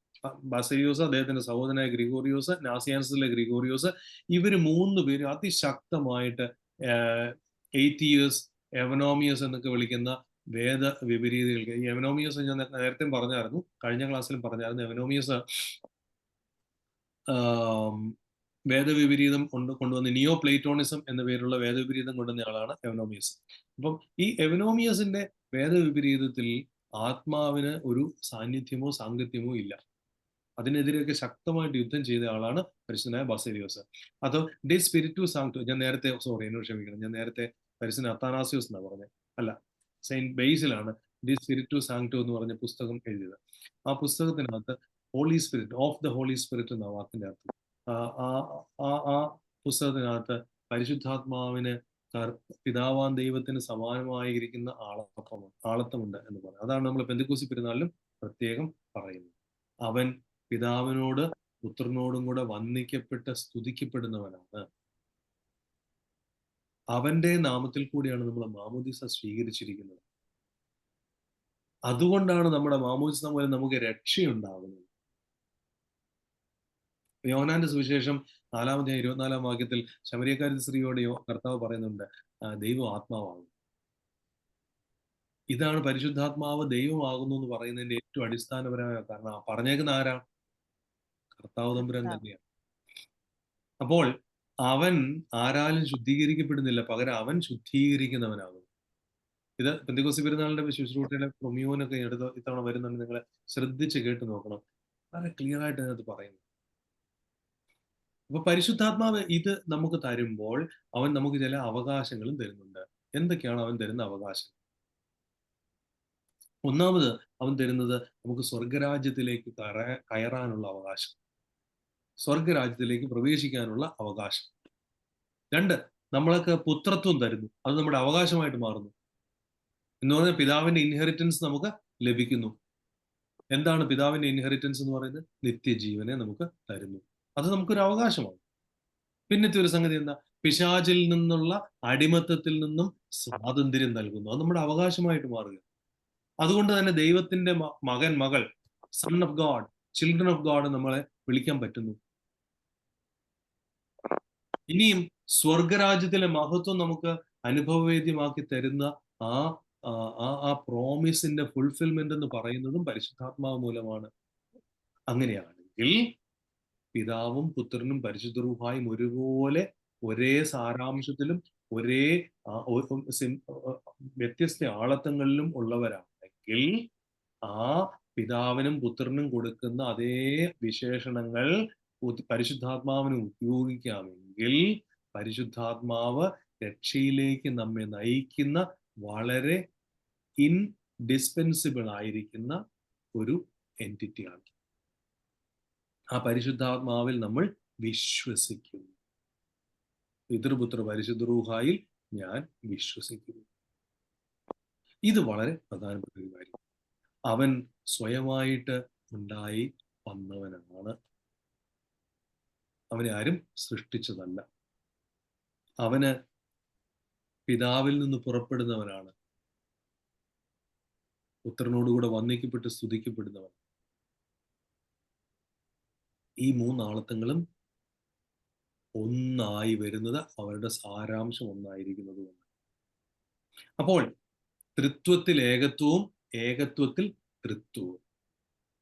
ബസേലിയോസ്, അദ്ദേഹത്തിന്റെ സഹോദരനായ ഗ്രിഗോറിയോസ്, നാസിയാൻസിലെ ഗ്രിഗോറിയോസ്, ഇവര് 3 പേരും അതിശക്തമായിട്ട് എയ്ത്തിയേഴ്സ്, എവനോമിയസ് എന്നൊക്കെ വിളിക്കുന്ന വേദ വിപരീതികൾക്ക്. ഈ എവനോമിയസ് ഞാൻ നേരത്തെ പറഞ്ഞായിരുന്നു, കഴിഞ്ഞ ക്ലാസ്സിലും പറഞ്ഞായിരുന്നു. എവനോമിയസ് വേദവിപരീതം കൊണ്ടുവന്ന നിയോ പ്ലേറ്റോണിസം എന്ന പേരുള്ള വേദവിപരീതം കൊണ്ടുവന്ന ആളാണ് എവനോമിയസ്. അപ്പം ഈ എവനോമിയസിന്റെ വേദവിപരീതത്തിൽ ആത്മാവിന് ഒരു സാന്നിധ്യമോ സാങ്കത്യമോ ഇല്ല. അതിനെതിരെയൊക്കെ ശക്തമായിട്ട് യുദ്ധം ചെയ്ത ആളാണ് പരിശുദ്ധനായ ബസേലിയോസ്. അതോ ഡി സ്പിരിറ്റു സാങ്ക്ടോ, ഞാൻ നേരത്തെ എന്നോട് ക്ഷമിക്കണം, ഞാൻ നേരത്തെ പരിശുദ്ധ അത്താനാസിയോസ് എന്നാ പറഞ്ഞത്, അല്ല, സെയിന്റ് ബേസിലാണ് ഡി സ്പിരിറ്റു സാങ്ക്ടോ എന്ന് പറഞ്ഞ പുസ്തകം എഴുതിയത്. ആ പുസ്തകത്തിനകത്ത് Holy Spirit, of the Holy Spirit എന്ന വാക്കിന്റെ അർത്ഥം, ആ പുസ്തകത്തിനകത്ത് പരിശുദ്ധാത്മാവിന് പിതാവാൻ ദൈവത്തിന് സമാനമായിരിക്കുന്ന ആളത്വമുണ്ട് എന്ന് പറയും. അതാണ് നമ്മൾ പെന്തക്കോസ്തി പെരുന്നാളിലും പ്രത്യേകം പറയുന്നത്. അവൻ പിതാവിനോട് പുത്രനോടും കൂടെ വന്ദിക്കപ്പെട്ട് സ്തുതിക്കപ്പെടുന്നവനാണ്. അവന്റെ നാമത്തിൽ കൂടിയാണ് നമ്മൾ മാമോദീസ സ്വീകരിച്ചിരിക്കുന്നത്. അതുകൊണ്ടാണ് നമ്മുടെ മാമോദീസ മൂലം നമുക്ക് രക്ഷയുണ്ടാകുന്നത്. യോഹന്നാന്റെ സുവിശേഷം 4-ാം അധ്യായം 24-ാം വാക്യത്തിൽ ശമരിയക്കാരി സ്ത്രീയോട് കർത്താവ് പറയുന്നുണ്ട്, ദൈവം ആത്മാവാകും. ഇതാണ് പരിശുദ്ധാത്മാവ് ദൈവമാകുന്നു എന്ന് പറയുന്നതിന്റെ ഏറ്റവും അടിസ്ഥാനപരമായ കാരണം. പറഞ്ഞേക്കുന്ന ആരാ? കർത്താവ് തമ്പുരാൻ തന്നെയാണ്. അപ്പോൾ അവൻ ആരാലും ശുദ്ധീകരിക്കപ്പെടുന്നില്ല, പകരം അവൻ ശുദ്ധീകരിക്കുന്നവനാകും. ഇത് പെന്തക്കോസ്തി പെരുന്നാളിന്റെ ശുശ്രൂഷയുടെ പ്രൊമിയോനൊക്കെ ഇത്തവണ വരുന്നുണ്ട്. നിങ്ങൾ ശ്രദ്ധിച്ച് കേട്ട് നോക്കണം, വളരെ ക്ലിയർ ആയിട്ട് അതിനകത്ത് പറയുന്നു. അപ്പൊ പരിശുദ്ധാത്മാവ് ഇത് നമുക്ക് തരുമ്പോൾ അവൻ നമുക്ക് ചില അവകാശങ്ങളും തരുന്നുണ്ട്. എന്തൊക്കെയാണ് അവൻ തരുന്ന അവകാശം? ഒന്നാമത് അവൻ തരുന്നത് നമുക്ക് സ്വർഗരാജ്യത്തിലേക്ക് കയറാനുള്ള അവകാശം, സ്വർഗരാജ്യത്തിലേക്ക് പ്രവേശിക്കാനുള്ള അവകാശം. 2, നമ്മൾക്ക് പുത്രത്വം തരുന്നു, അത് നമ്മുടെ അവകാശമായിട്ട് മാറുന്നു. എന്ന് പറഞ്ഞാൽ പിതാവിന്റെ ഇൻഹെറിറ്റൻസ് നമുക്ക് ലഭിക്കുന്നു. എന്താണ് പിതാവിന്റെ ഇൻഹെറിറ്റൻസ് എന്ന് പറയുന്നത്? നിത്യജീവനെ നമുക്ക് തരുന്നു. അത് നമുക്കൊരു അവകാശമാണ്. പിന്നത്തെ ഒരു സംഗതി എന്താ? പിശാചിൽ നിന്നുള്ള അടിമത്തത്തിൽ നിന്നും സ്വാതന്ത്ര്യം നൽകുന്നു. അത് നമ്മുടെ അവകാശമായിട്ട് മാറുക. അതുകൊണ്ട് തന്നെ ദൈവത്തിന്റെ മകൾ, son of God, children of God നമ്മളെ വിളിക്കാൻ പറ്റുന്നു. ഇനിയും സ്വർഗരാജ്യത്തിലെ മഹത്വം നമുക്ക് അനുഭവവേദ്യമാക്കി തരുന്ന ആ പ്രോമിസിന്റെ ഫുൾഫിൽമെന്റ് എന്ന് പറയുന്നതും പരിശുദ്ധാത്മാവ് മൂലമാണ്. അങ്ങനെയാണെങ്കിൽ പിതാവും പുത്രനും പരിശുദ്ധ റൂഹായും ഒരുപോലെ ഒരേ സാരാംശത്തിലും ഒരേ വ്യത്യസ്ത ആളത്വങ്ങളിലും ഉള്ളവരാണെങ്കിൽ ആ പിതാവിനും പുത്രനും കൊടുക്കുന്ന അതേ വിശേഷണങ്ങൾ പരിശുദ്ധാത്മാവിന് ഉപയോഗിക്കാമെങ്കിൽ പരിശുദ്ധാത്മാവ് രക്ഷയിലേക്ക് നമ്മെ നയിക്കുന്ന വളരെ ഇൻഡിസ്പെൻസിബിൾ ആയിരിക്കുന്ന ഒരു എൻറ്റിറ്റിയാണ്. ആ പരിശുദ്ധാത്മാവിൽ നമ്മൾ വിശ്വസിക്കുന്നു. പിതൃപുത്ര പരിശുദ്ധ റൂഹായിൽ ഞാൻ വിശ്വസിക്കുന്നു. ഇത് വളരെ പ്രധാനപ്പെട്ട ഒരു കാര്യം. അവൻ സ്വയമായിട്ട് ഉണ്ടായി വന്നവനാണ്. അവനെ ആരും സൃഷ്ടിച്ചതല്ല. അവന് പിതാവിൽ നിന്ന് പുറപ്പെടുന്നവനാണ്. പുത്രനോടുകൂടെ വന്ദിക്കപ്പെട്ട് സ്തുതിക്കപ്പെടുന്നവൻ. ഈ 3 ആളത്വങ്ങളും ഒന്നായി വരുന്നത് അവരുടെ സാരാംശം ഒന്നായിരിക്കുന്നത് കൊണ്ട്. അപ്പോൾ തൃത്വത്തിൽ ഏകത്വവും ഏകത്വത്തിൽ തൃത്വവും,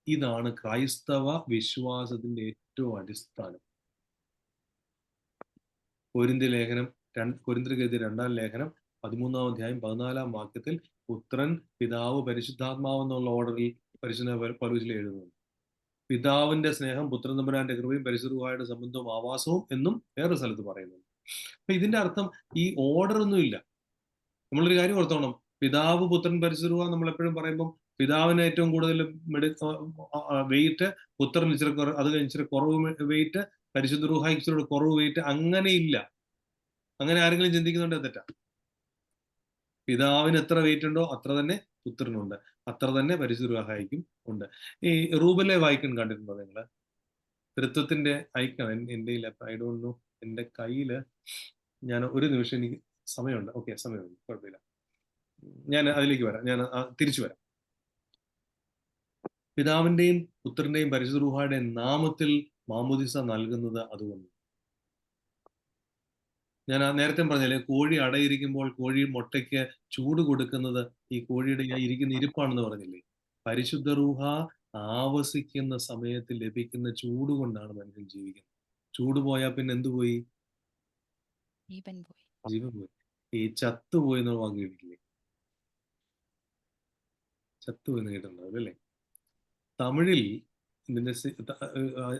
ഇതാണ് ക്രൈസ്തവ വിശ്വാസത്തിന്റെ ഏറ്റവും അടിസ്ഥാനം. കൊരിന്ത്യർക്കെഴുതിയ 2-ാം ലേഖനം 13-ാം അധ്യായം 14-ാം വാക്യത്തിൽ പുത്രൻ, പിതാവ്, പരിശുദ്ധാത്മാവ് എന്നുള്ള ഓർഡറിൽ പരിശുദ്ധ പൗലോസ് എഴുതുന്നുണ്ട്. പിതാവിന്റെ സ്നേഹം, പുത്രൻ തമ്പുരാന്റെ കൃപയും പരിശുദ്ധ റൂഹായുടെ സംബന്ധവും ആവാസവും എന്നും വേറെ സ്ഥലത്ത് പറയുന്നുണ്ട്. അപ്പൊ ഇതിന്റെ അർത്ഥം ഈ ഓർഡർ ഒന്നുമില്ല. നമ്മളൊരു കാര്യം ഓർത്തോണം, പിതാവ്, പുത്രൻ, പരിശുദ്ധ റൂഹ നമ്മൾ എപ്പോഴും പറയുമ്പോൾ പിതാവിന് ഏറ്റവും കൂടുതൽ വെയിറ്റ്, പുത്രൻ ഇച്ചിരി അത് കഴിഞ്ഞ് ഇച്ചിരി കുറവ് വെയിറ്റ്, പരിശുദ്ധ റൂഹ ഇച്ചിരി കുറവ് വെയിറ്റ്, അങ്ങനെയില്ല. അങ്ങനെ ആരെങ്കിലും ചിന്തിക്കുന്നുണ്ടോ? തെറ്റാ. പിതാവിന് എത്ര വെയിറ്റ് ഉണ്ടോ അത്ര തന്നെ പുത്രനുണ്ട്, അത്ര തന്നെ പരിശുദ്ധ റൂഹായിക്കും ഉണ്ട്. ഈ റൂബലെ വായിക്കൺ കണ്ടിട്ടുണ്ടോ നിങ്ങള്? തൃത്വത്തിന്റെ ഐക്കൺ എൻ്റെ ഐ ഡോണ്ട് നോ, എൻ്റെ കയ്യില്, ഞാൻ ഒരു നിമിഷം, എനിക്ക് സമയമുണ്ട്, ഓക്കെ, സമയമുണ്ട്, കുഴപ്പമില്ല, ഞാൻ അതിലേക്ക് വരാം, ഞാൻ തിരിച്ചു വരാം. പിതാവിന്റെയും പുത്രന്റെയും പരിശുദ്ധ റൂഹായുടെയും നാമത്തിൽ മാമോദിസ നൽകുന്നത് അതുകൊണ്ട്. ഞാൻ നേരത്തെ പറഞ്ഞല്ലേ, കോഴി അടയിരിക്കുമ്പോൾ കോഴി മുട്ടയ്ക്ക് ചൂട് കൊടുക്കുന്നത് ഈ കോഴിയുടെ ഇരിക്കുന്ന ഇരിപ്പാണെന്ന് പറഞ്ഞില്ലേ? പരിശുദ്ധ റൂഹ ആവസിക്കുന്ന സമയത്ത് ലഭിക്കുന്ന ചൂട് കൊണ്ടാണ് മനുഷ്യൻ ജീവിക്കുന്നത്. ചൂട് പോയാൽ പിന്നെ എന്തു പോയി? ജീവൻ പോയി. ഈ ചത്തുപോയി എന്നുള്ള വാക്ക് കേട്ടില്ലേ? ചത്തുപോയി എന്ന് കേട്ടിട്ടുണ്ടാവും അല്ലേ? തമിഴിൽ ഇതിന്റെ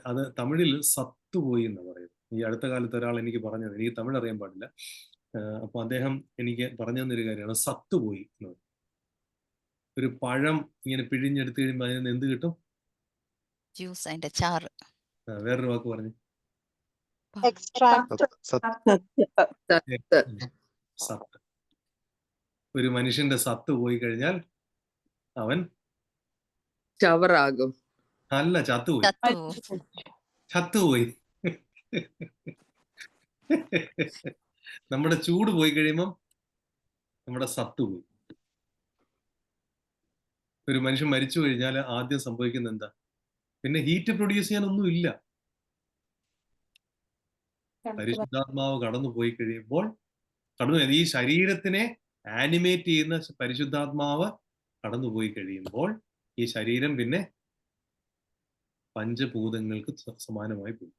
അത് തമിഴിൽ സത്തുപോയി എന്ന് പറയുന്നത്. ഈ അടുത്ത കാലത്ത് ഒരാൾ എനിക്ക് പറഞ്ഞത്, എനിക്ക് തമിഴ് അറിയാൻ പാടില്ല. അപ്പൊ അദ്ദേഹം എനിക്ക് പറഞ്ഞു തന്നൊരു കാര്യമാണ് സത്തുപോയി എന്ന് പറയുന്നത്. ഒരു പഴം ഇങ്ങനെ പിഴിഞ്ഞെടുത്ത് കഴിയുമ്പോൾ അതിൽ നിന്ന് എന്ത് കിട്ടും? ജ്യൂസ് അതിന്റെ ചാറ്. വേറൊരു വാക്ക് പറഞ്ഞു. എക്സ്ട്രാക്ട്. സത്ത്. ഒരു മനുഷ്യന്റെ സത്ത് പോയി കഴിഞ്ഞാൽ അവൻ ചവറാകും. അല്ല, ചത്തുപോയി. ചത്തുപോയി. നമ്മുടെ ചൂട് പോയി കഴിയുമ്പം നമ്മുടെ സത്ത് പോയി. ഒരു മനുഷ്യൻ മരിച്ചു കഴിഞ്ഞാൽ ആദ്യം സംഭവിക്കുന്ന എന്താ? പിന്നെ ഹീറ്റ് പ്രൊഡ്യൂസ് ചെയ്യാനൊന്നും ഇല്ല. പരിശുദ്ധാത്മാവ് കടന്നു പോയി കഴിയുമ്പോൾ ഈ ശരീരത്തിനെ ആനിമേറ്റ് ചെയ്യുന്ന പരിശുദ്ധാത്മാവ് കടന്നുപോയി കഴിയുമ്പോൾ ഈ ശരീരം പിന്നെ പഞ്ചഭൂതങ്ങൾക്ക് സമാനമായി പോകും.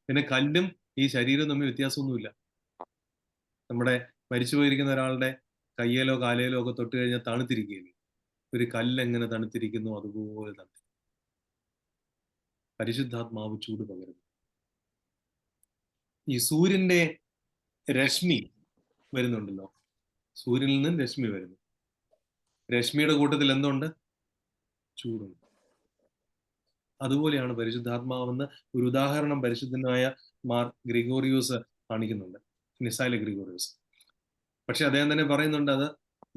പിന്നെ കല്ലും ഈ ശരീരവും തമ്മിൽ വ്യത്യാസമൊന്നുമില്ല. നമ്മുടെ മരിച്ചു പോയിരിക്കുന്ന ഒരാളുടെ കയ്യിലോ കാലയിലോ ഒക്കെ തൊട്ട് കഴിഞ്ഞാൽ തണുത്തിരിക്കുകയില്ലേ? ഒരു കല്ല് എങ്ങനെ തണുത്തിരിക്കുന്നു അതുപോലെ തണുത്തിരിക്കും. പരിശുദ്ധാത്മാവ് ചൂട് പകരുന്നു. ഈ സൂര്യന്റെ രശ്മി വരുന്നുണ്ടല്ലോ, സൂര്യനിൽ നിന്ന് രശ്മി വരുന്നു. രശ്മിയുടെ കൂട്ടത്തിൽ എന്തുണ്ട്? ചൂടുണ്ട്. അതുപോലെയാണ് പരിശുദ്ധാത്മാവെന്ന് ഒരു ഉദാഹരണം പരിശുദ്ധനായ മാർ ഗ്രിഗോറിയോസ് കാണിക്കുന്നുണ്ട്, നിസായിലെ ഗ്രിഗോറിയോസ്. പക്ഷെ അദ്ദേഹം തന്നെ പറയുന്നുണ്ട്, അത്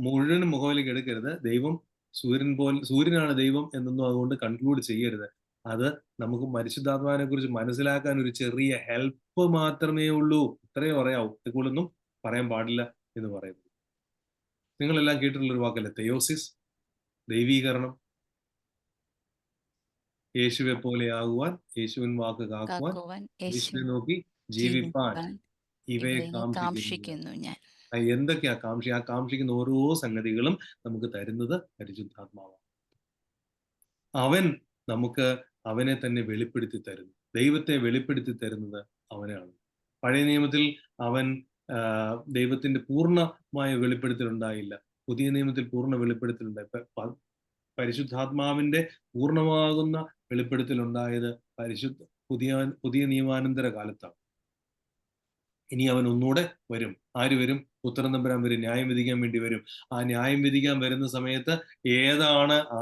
മുഴുവൻ മുഖവിലേക്ക് എടുക്കരുത്. ദൈവം സൂര്യനാണ് ദൈവം എന്നൊന്നും അതുകൊണ്ട് കൺക്ലൂഡ് ചെയ്യരുത്. അത് നമുക്ക് പരിശുദ്ധാത്മാവിനെ കുറിച്ച് മനസ്സിലാക്കാൻ ഒരു ചെറിയ ഹെൽപ്പ് മാത്രമേ ഉള്ളൂ. ഇത്രയും പറയാവൂ, കൂടുതലൊന്നും പറയാൻ പാടില്ല എന്ന് പറയുന്നു. നിങ്ങളെല്ലാം കേട്ടിട്ടുള്ള ഒരു വാക്കല്ലേ തെയോസിസ്, ദൈവീകരണം. യേശുവെ പോലെ ആകുവാൻ, യേശുവിൻ വാക്ക് കാക്കുവാൻ, യേശുവിനെ നോക്കി ജീവിപ്പാൻ ഇവയെ കാംക്ഷിക്കുന്നു ഞാൻ. എന്തൊക്കെയാ ആ കാംക്ഷിക്കുന്ന ഓരോ സംഗതികളും നമുക്ക് തരുന്നത് പരിശുദ്ധാത്മാവാണ്. അവൻ നമുക്ക് അവനെ തന്നെ വെളിപ്പെടുത്തി തരുന്നു. ദൈവത്തെ വെളിപ്പെടുത്തി തരുന്നത് അവനാണ്. പഴയ നിയമത്തിൽ അവൻ ദൈവത്തിന്റെ പൂർണ്ണമായ വെളിപ്പെടുത്തൽ ഉണ്ടായില്ല. പുതിയ നിയമത്തിൽ പൂർണ്ണ വെളിപ്പെടുത്തലുണ്ടായി. പരിശുദ്ധാത്മാവിന്റെ പൂർണ്ണമാകുന്ന വെളിപ്പെടുത്തൽ ഉണ്ടായത് പുതിയ നിയമാനന്തര കാലത്താണ്. ഇനി അവൻ ഒന്നുകൂടെ വരും. ആര് വരും? പുത്രൻ തമ്പുരാൻ വരും, ന്യായം വിധിക്കാൻ വേണ്ടി വരും. ആ ന്യായം വിധിക്കാൻ വരുന്ന സമയത്ത്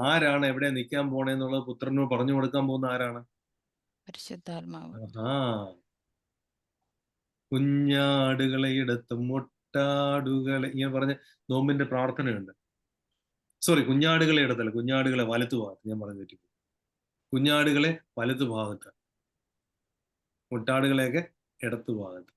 ആരാണ് എവിടെ നിൽക്കാൻ പോണെന്നുള്ളത് പുത്രനോട് പറഞ്ഞു കൊടുക്കാൻ പോകുന്ന ആരാണ്? പരിശുദ്ധാത്മാവ്. കുഞ്ഞാടുകളെ എടുത്ത് മുട്ടാടുകളെ, ഇങ്ങനെ പറഞ്ഞ നോമ്പിന്റെ പ്രാർത്ഥനയുണ്ട്. കുഞ്ഞാടുകളെ എടുത്തല്ല, കുഞ്ഞാടുകളെ വലത്തു ഭാഗത്ത്. ഞാൻ പറഞ്ഞു പറ്റി. കുഞ്ഞാടുകളെ വലത്തു ഭാഗത്ത്, മുട്ടാടുകളെയൊക്കെ ഇടത്തു ഭാഗത്ത്.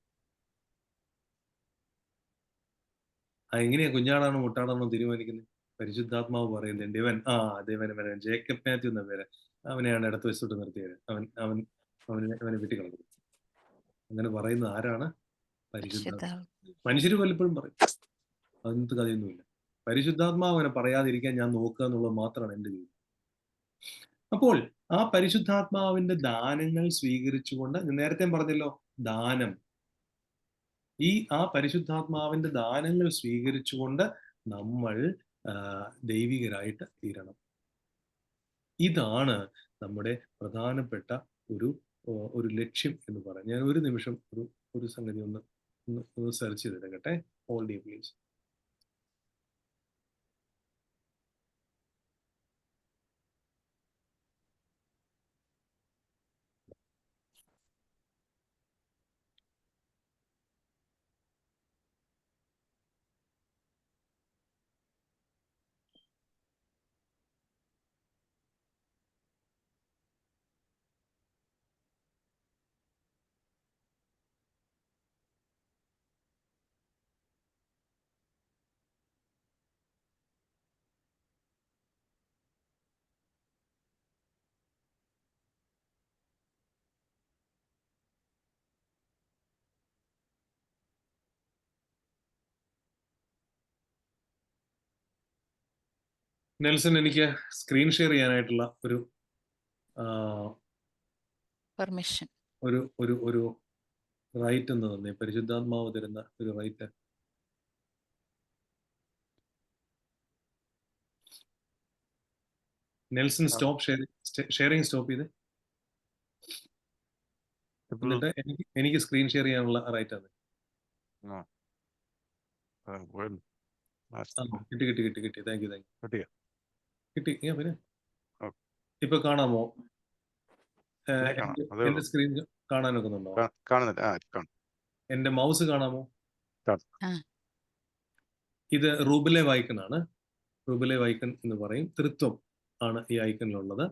എങ്ങനെയാ കുഞ്ഞാടാണോ മുട്ടാടാണോ തീരുമാനിക്കുന്നത്? പരിശുദ്ധാത്മാവ് പറയുന്നുണ്ട്. ദേവൻ ജേക്കബ് മാത്യു എന്ന പേര്, അവനെയാണ് ഇടത്ത് വശത്തോട്ട് നിർത്തിയത്. അവനെ വെട്ടിക്കളഞ്ഞു. അങ്ങനെ പറയുന്നത് ആരാണ്? പരിശുദ്ധാത്മാവ്. മനുഷ്യര് പലപ്പോഴും പറയും, അതിനകത്ത് കഥയൊന്നുമില്ല. പരിശുദ്ധാത്മാവ് അവനെ പറയാതിരിക്കാൻ ഞാൻ നോക്കുക എന്നുള്ളത് മാത്രമാണ് എൻ്റെ ജീവിതം. അപ്പോൾ ആ പരിശുദ്ധാത്മാവിന്റെ ദാനങ്ങൾ സ്വീകരിച്ചുകൊണ്ട്, നേരത്തെ പറഞ്ഞല്ലോ ദാനം, ആ പരിശുദ്ധാത്മാവിന്റെ ദാനങ്ങൾ സ്വീകരിച്ചുകൊണ്ട് നമ്മൾ ദൈവികരായിട്ട് തീരണം. ഇതാണ് നമ്മുടെ പ്രധാനപ്പെട്ട ഒരു ലക്ഷ്യം എന്ന് പറയാം. ഞാൻ ഒരു നിമിഷം ഒരു സംഗതി ഒന്ന് സെർച്ച് ചെയ്തെടുക്കട്ടെ. ഹോൾഡ് ചെയ്യൂ പ്ലീസ്. നെൽസൺ, എനിക്ക് സ്ക്രീൻ ഷെയർ ചെയ്യാനായിട്ടുള്ള ഒരു പെർമിഷൻ, ഒരു റൈറ്റ് എന്ന് തന്നെ, പരിശുദ്ധാത്മാവ് തരുന്ന ഒരു right. Nelson stop sharing stop ചെയ്ത്. ട്രിപ്പിൾ എന്നിട്ട് എനിക്ക് സ്ക്രീൻ ഷെയർ ചെയ്യാനുള്ള റൈറ്റ് ആണ്. പോയല്ലോ. കിട്ടി. Thank you. കിട്ടിയോ? കിട്ടി. പിന്നെ ഓക്കെ. ഇപ്പൊ കാണാമോ? എനിക്ക് കാണാം. അതേ എന്റെ ഉള്ളൂ. സ്ക്രീൻ കാണാനൊക്കുന്നുണ്ടോ? കാണുന്നില്ല. കാണും. എന്റെ മൗസ് കാണാമോ? ആ. ഇത് റൂബിലെ വൈക്കൺ ആണ്. റൂബിലെ വൈക്കൺ എന്ന് പറയും. തൃത്വം ആണ് ഈ ഐക്കണിലുള്ളത്.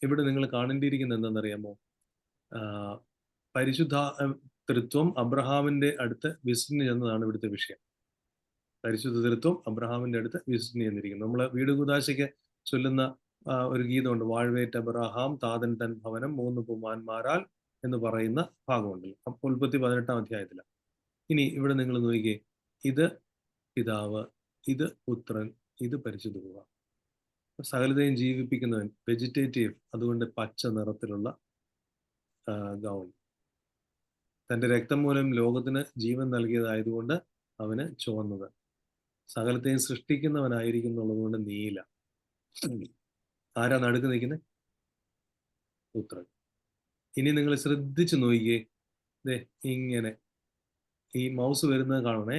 ഇവിടെ നിങ്ങൾ കാണേണ്ടിയിരിക്കുന്നത് എന്തെന്നറിയാമോ? പരിശുദ്ധ തൃത്വം അബ്രഹാമിന്റെ അടുത്ത് വിസിറ്റിന് ചെന്നതാണ് ഇവിടുത്തെ വിഷയം. പരിശുദ്ധ തൃത്വം അബ്രഹാമിന്റെ അടുത്ത് വിസിറ്റിന് ചെന്നിരിക്കുന്നു. നമ്മൾ വീട് കുദാശയ്ക്ക് ചൊല്ലുന്ന ഒരു ഗീതമുണ്ട്, വാഴ്വേറ്റ അബ്രഹാം താതൻ തൻ ഭവനം 3 പുമാന്മാരാൽ എന്ന് പറയുന്ന ഭാഗമുണ്ടല്ലോ. അപ്പോൾ ഉൽപ്പത്തി 18-ാം അധ്യായത്തിലാണ്. ഇനി ഇവിടെ നിങ്ങൾ നോക്കിക്കേ, ഇത് പിതാവ്, ഇത് പുത്രൻ, ഇത് പരിശുദ്ധ രൂപ. സകലതയും ജീവിപ്പിക്കുന്നവൻ, വെജിറ്റേറ്റീവ്, അതുകൊണ്ട് പച്ച നിറത്തിലുള്ള ഗൗൺ. തന്റെ രക്തം മൂലം ലോകത്തിന് ജീവൻ നൽകിയതായതുകൊണ്ട് അവന് ചുവന്നത്. സകലത്തെയും സൃഷ്ടിക്കുന്നവനായിരിക്കും എന്നുള്ളതുകൊണ്ട് നീല. ആരാ നടുക്ക് നിൽക്കുന്നത്? പുത്രൻ. ഇനി നിങ്ങൾ ശ്രദ്ധിച്ചു നോക്കിയേ, ഇങ്ങനെ ഈ മൗസ് വരുന്നത് കാണണേ.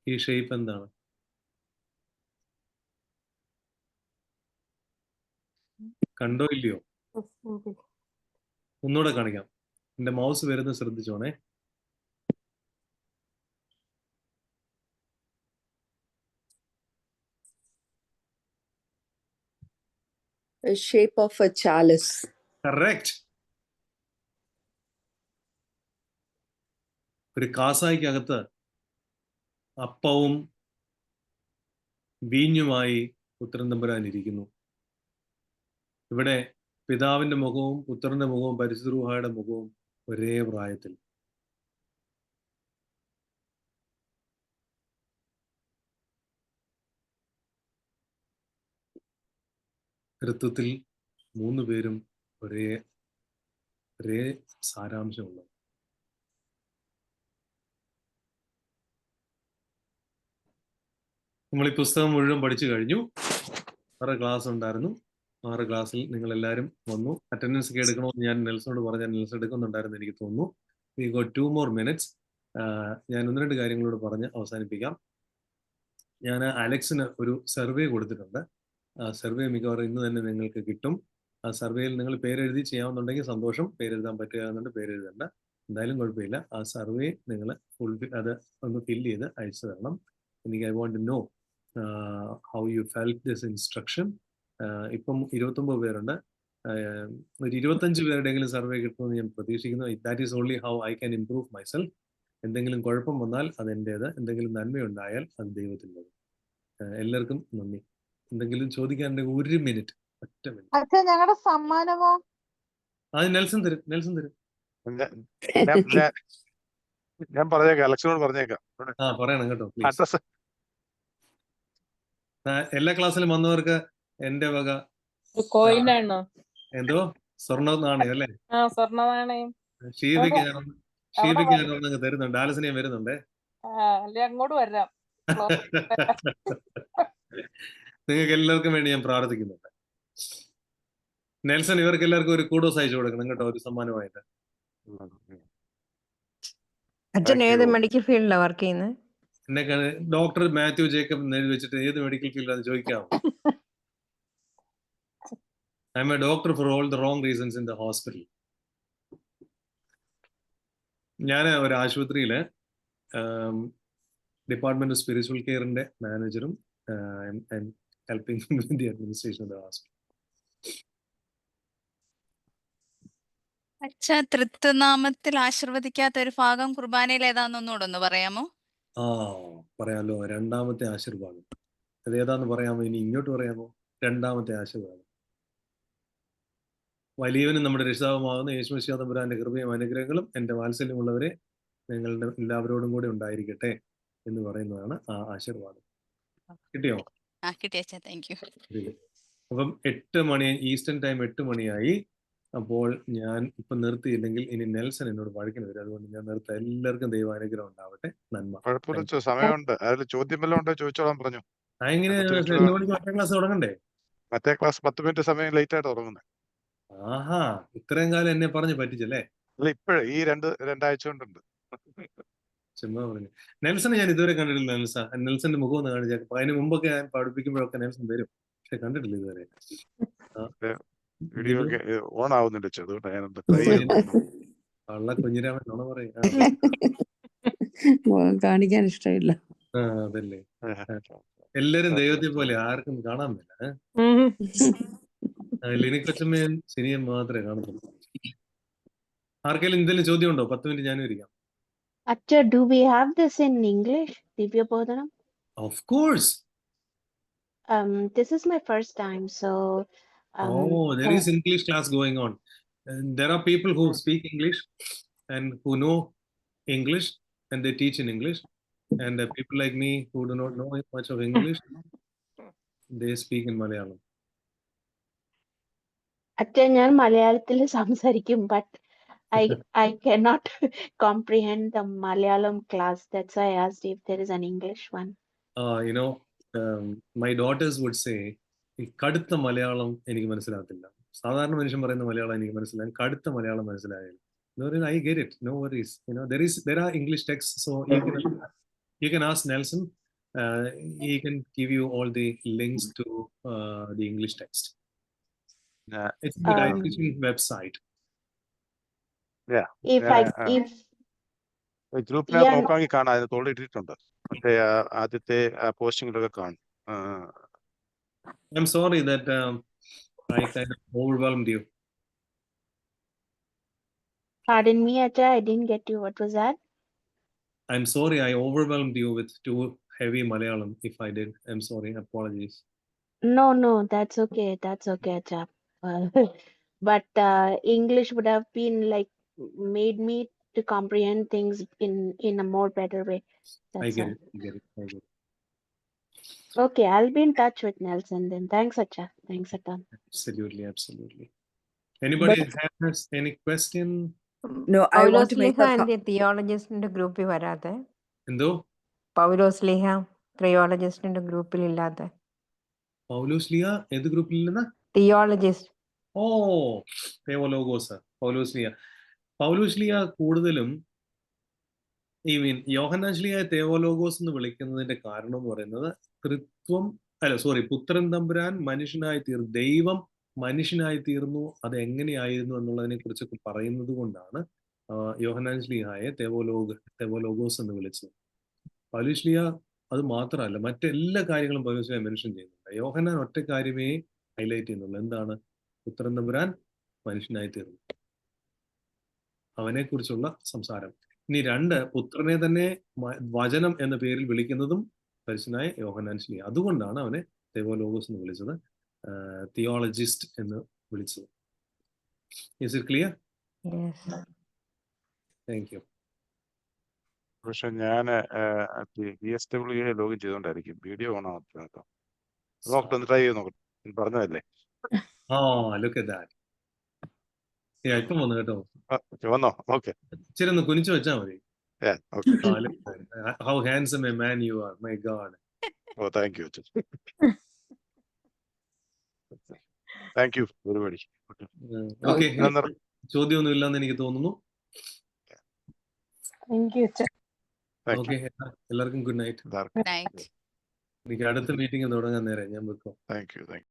ഈ ഷേപ്പ് എന്താണ്? കണ്ടോ ഇല്ലയോ? ഒന്നുകൂടെ കാണിക്കാം. എന്റെ മൗസ് വരുന്നത് ശ്രദ്ധിച്ചോണേ. The shape of a chalice. Correct. ഒരു കാസായിക്കകത്ത് അപ്പവും വീഞ്ഞുമായി പുത്രൻ തമ്പുരാൻ ഇരിക്കുന്നു. ഇവിടെ പിതാവിന്റെ മുഖവും പുത്രന്റെ മുഖവും പരിശുദ്ധ റൂഹായുടെ മുഖവും ഒരേ പ്രായത്തിൽ. തൃത്വത്തിൽ 3 പേരും ഒരേ സാരാംശമുള്ളത്. നമ്മൾ ഈ പുസ്തകം മുഴുവൻ പഠിച്ചു കഴിഞ്ഞു. 6 ക്ലാസ് ഉണ്ടായിരുന്നു. 6 ക്ലാസ്സിൽ നിങ്ങൾ എല്ലാവരും വന്നു. അറ്റൻഡൻസ് ഒക്കെ എടുക്കണമെന്ന് ഞാൻ നെൽസനോട് പറഞ്ഞാൽ നെൽസൺ എടുക്കുന്നുണ്ടായിരുന്നു എനിക്ക് തോന്നുന്നു. We got 2 more minutes. ഞാൻ 1-2 കാര്യങ്ങളോട് പറഞ്ഞ് അവസാനിപ്പിക്കാം. ഞാൻ അലക്സിന് ഒരു സർവേ കൊടുത്തിട്ടുണ്ട്. ആ സർവേ മിക്കവാറും ഇന്ന് തന്നെ നിങ്ങൾക്ക് കിട്ടും. ആ സർവേയിൽ നിങ്ങൾ പേരെഴുതി ചെയ്യാവുന്നുണ്ടെങ്കിൽ സന്തോഷം. പേരെഴുതാൻ പറ്റുകയാണെന്നുണ്ട് പേരെഴുതണ്ട, എന്തായാലും കുഴപ്പമില്ല. ആ സർവേ നിങ്ങൾ അത് ഒന്ന് ഫില്ല് ചെയ്ത് അയച്ചു തരണം. എനിക്ക് I want to know how you felt this instruction. ഇപ്പം 29 പേരുണ്ട്. ഒരു 25 പേരുടെയെങ്കിലും സർവേ കിട്ടുമെന്ന് ഞാൻ പ്രതീക്ഷിക്കുന്നു. That is only how I can improve myself. എന്തെങ്കിലും കുഴപ്പം വന്നാൽ അത് എൻ്റേത്, എന്തെങ്കിലും നന്മയുണ്ടായാൽ അത് ദൈവത്തിൻ്റെത്. എല്ലാവർക്കും നന്ദി. എന്തെങ്കിലും ചോദിക്കാനുണ്ടെങ്കിൽ 1 മിനിറ്റ്, 1 മിനിറ്റ്. അച്ഛാ ഞങ്ങളുടെ സമ്മാനമോ? അത് നെൽസൺ തരും. ഞാൻ പറഞ്ഞേക്കാം, അലക്സിനോട് പറഞ്ഞേക്കാം. പറയണം കേട്ടോ പ്ലീസ്. അഡ്രസ് എല്ലാ ക്ലാസ്സിലും വന്നവർക്ക് എന്റെ വക കോയിനാണോ? എന്തോ സ്വർണ്ണ നാണയം അല്ലേ? സ്വർണ്ണ നാണയം ഷീബയ്ക്ക് ഞാൻ ഒന്നങ്ങ് തരുന്നുണ്ട്. ആലസിനെയും വരുന്നുണ്ടേ. അല്ലെ അങ്ങോട്ട് വരാം. നിങ്ങൾക്ക് എല്ലാവർക്കും വേണ്ടി ഞാൻ പ്രാർത്ഥിക്കുന്നുണ്ട്. നെൽസൺ ഇവർക്ക് എല്ലാവർക്കും ഒരു കൂഡോസ് അയച്ചു കൊടുക്കണം കേട്ടോ, ഒരു സമ്മാനമായിട്ട്. അച്ഛൻ ഏത് മെഡിക്കൽ ഫീൽഡിലാണ് വർക്ക് ചെയ്യുന്നത്? എന്നെ ഡോക്ടർ മാത്യു ജേക്കബ് എന്ന് എഴുതി വെച്ചിട്ട് ഏത് മെഡിക്കൽ ഫീൽഡാന്ന് ചോദിക്കാമോ? I am a doctor for all the wrong reasons in the hospital. ഞാൻ ഒരു ആശുപത്രിയില് ഡിപ്പാർട്ട്മെന്റ് ഓഫ് സ്പിരിച്വൽ കെയറിന്റെ മാനേജറും helping the administration of the hospital. അച്ഛാ, തൃത്വനാമത്തിൽ ആശീർവദിക്കാത്ത ഒരു ഭാഗം കുർബാനയിൽ ഏതാണെന്നൊന്നുകൂടെ ഒന്ന് പറയാമോ? പറയാലോ. 2ാമത്തെ ആശീർവാദം അത് ഏതാന്ന് പറയാമോ? ഇനി ഇങ്ങോട്ട് പറയാമോ? 2ാമത്തെ ആശീർവാദം. വലിയവനും നമ്മുടെ രക്ഷിതാവുമാകുന്ന യേശുമിശിഹാ തമ്പുരാന്റെ കൃപയും അനുഗ്രഹങ്ങളും എൻ്റെ വാത്സല്യമുള്ളവരെ നിങ്ങളുടെ എല്ലാവരോടും കൂടി ഉണ്ടായിരിക്കട്ടെ എന്ന് പറയുന്നതാണ് ആ ആശീർവാദം. കിട്ടിയോ? കിട്ടി അച്ഛാ, താങ്ക് യു. അപ്പം 8 മണി ഈസ്റ്റേൺ ടൈം 8 മണിയായി. അപ്പോൾ ഞാൻ ഇപ്പൊ നിർത്തിയില്ലെങ്കിൽ ഇനി നെൽസൺ എന്നോട് വഴക്കിന് വരും. അതുകൊണ്ട് ഞാൻ നിർത്താം. എല്ലാവർക്കും ദൈവാനുഗ്രഹം ഉണ്ടാവട്ടെ. നന്മ. കുഴപ്പമില്ല, സമയമുണ്ട്. അതിൽ ചോദ്യം വല്ലതും ഉണ്ടോ ചോദിച്ചോളാൻ പറഞ്ഞു. എങ്ങനെ 8 മണിക്ക് 8ാം ക്ലാസ് തുടങ്ങണ്ടേ? മറ്റേ ക്ലാസ് 10 മിനിറ്റ് സമയം ലേറ്റ് ആയിട്ട് തുടങ്ങുന്നത്. ആഹാ, ഇത്രയും കാലം എന്നെ പറഞ്ഞ് പറ്റിച്ചല്ലേ? അല്ല ഇപ്പോഴേ ഈ രണ്ടാഴ്ച കൊണ്ടുണ്ട്. ചുമ്മാ പറഞ്ഞു. നെൽസനെ ഞാൻ ഇതുവരെ കണ്ടിട്ടില്ല. നെൽസന്റെ മുഖം ഒന്ന് കാണിച്ചാൽ. അതിന് മുമ്പൊക്കെ ഞാൻ പഠിപ്പിക്കുമ്പോഴൊക്കെ നെൽസൺ വരും, പക്ഷെ കണ്ടിട്ടില്ല ഇതുവരെ. വീഡിയോ ബിനു ഒക്കെ ഓൺ ആവുന്നുണ്ട് വെച്ചു, അതുകൊണ്ട് ഞാനൊന്ന് ട്രൈ ചെയ്ത് കള്ള കുഞ്ഞിരാമൻ നുണ പറയും. മുഖം കാണിക്കാൻ ഇഷ്ടമില്ല. അതല്ലേ. എല്ലാരും ദൈവത്തെ പോലെ ആർക്കും കാണാൻ പറ്റില്ല. ലിനിക്കൊച്ചമ്മയും ശനിയും മാത്രമേ കാണത്തുള്ളൂ. ആർക്കെങ്കിലും എന്തെങ്കിലും ചോദ്യം ഉണ്ടോ? 10 മിനിറ്റ് ഞാനും ഇരിക്കാം. Acha, do we have this in English, Divya Bodhanam? Of course. This is my first time, so There is English class going on. There are people who speak English and who know English and they teach in English. And people like me who do not know much of English, they speak in Malayalam. Acha, ഞാൻ മലയാളത്തിൽ സംസാരിക്കും, but I cannot comprehend the Malayalam class. That's why I asked if there is an English one. My daughters would say, കടുത്ത മലയാളം എനിക്ക് മനസ്സിലാകത്തില്ല. സാധാരണ മനുഷ്യൻ പറയുന്ന മലയാളം എനിക്ക് മനസ്സിലാകും, കടുത്ത മലയാളം മനസ്സിലാകില്ല. I get it, no worries. There are English texts, so you can ask Nelson. He can give you all the links to the English text. It's the teaching website. If ഗ്രൂപ്പിനകത്ത് നോക്കാമെങ്കിൽ കാണാം, അതിനകത്ത് ഓൾറെഡി ഇട്ടിട്ടുണ്ട്. പക്ഷേ ആദ്യത്തെ പോസ്റ്റിങ്ങിലൊക്കെ കാണും. I'm sorry that I kind of overwhelmed you. Pardon me, Acha, I didn't get you. What was that? I'm sorry I overwhelmed you with too heavy Malayalam. If I did, I'm sorry. Apologies. No, that's okay. That's okay, Acha. But English would have been like made me to comprehend things in a more better way. I That's get all. it. I get it. I get it. Okay, I'll be in touch with Nelson then. Thanks, Acha. Thanks, Acha. Absolutely, absolutely. Anybody has any question? No, I want Paulose to ലീഹ make a എന്റെ തിയോളജിസ്റ്റിന്റെ ഗ്രൂപ്പിൽ വരാതെ? എന്തോ? പൗലോസ് ലീഹ തിയോളജിസ്റ്റിന്റെ ഗ്രൂപ്പിൽ ഇല്ലാതെ? പൗലോസ് ലിയ ഏത് ഗ്രൂപ്പിൽ നിന്ന്? തിയോളജിസ്റ്റ്. തേവോലോഗോസ്. പൗലോസ് ലിയ കൂടുതലും യോഹന്നാൻ ശ്ലീഹയെ തേവോലോഗോസ് എന്ന് വിളിക്കുന്നതിന്റെ കാരണം എന്ന് പറയുന്നത് പുത്രൻ തമ്പുരാൻ മനുഷ്യനായി തീർന്നു, ദൈവം മനുഷ്യനായി തീർന്നു, അത് എങ്ങനെയായിരുന്നു എന്നുള്ളതിനെ കുറിച്ചൊക്കെ പറയുന്നത് കൊണ്ടാണ് യോഹന്നാൻ ശ്ലീഹയെ തേവോലോഗോസ് എന്ന് വിളിച്ചത്. പൗലോസ് ലീഹ അത് മാത്രമല്ല, മറ്റെല്ലാ കാര്യങ്ങളും പൗലോസ് ലീഹ മെൻഷൻ ചെയ്യുന്നുണ്ട്. യോഹന്നാൻ ഒറ്റ കാര്യമേ ഹൈലൈറ്റ് ചെയ്യുന്നുള്ളൂ. എന്താണ്? പുത്രൻ തമ്പുരാൻ മനുഷ്യനായി തീർന്നു, അവനെ കുറിച്ചുള്ള സംസാരം. ഇനി 2, പുത്രനെ തന്നെ വചനം എന്ന പേരിൽ വിളിക്കുന്നതും പരിശുദ്ധനായ യോഹന്നാൻ ശ്ലീഹ. അതുകൊണ്ടാണ് അവനെ തേവോലോഗോസ് എന്ന് വിളിച്ചത്, തിയോളജിസ്റ്റ് എന്ന് വിളിച്ചത്. Is it clear? Yes. Thank you. പക്ഷെ ഞാൻ PSWA ലോഗിൻ ചെയ്തോണ്ടായിരിക്കും വീഡിയോ ഓൺ ആവാത്തത് കേട്ടോ. നോക്കട്ടെ, ഒന്ന് ട്രൈ ചെയ്ത് നോക്കട്ടെ. പറഞ്ഞതല്ലേ? Look at that. ഇപ്പം വന്നു കേട്ടോ. വന്നോ? ഓക്കെ, ഇച്ചിരി ഒന്ന് കുനിച്ചു വെച്ചാ മതി. Okay. How handsome a man you are, my God. ഓ, താങ്ക് യു. താങ്ക് യു ഒരുപാട്. ഓക്കെ, ചോദ്യമൊന്നും ഇല്ലെന്ന് എനിക്ക് തോന്നുന്നു. Thank you, Acha. ഓക്കെ, എല്ലാവർക്കും ഗുഡ് നൈറ്റ്. നൈറ്റ്. എനിക്ക് അടുത്ത മീറ്റിംഗ് തുടങ്ങാൻ നേരം ഞാൻ വെക്കും. Thank U.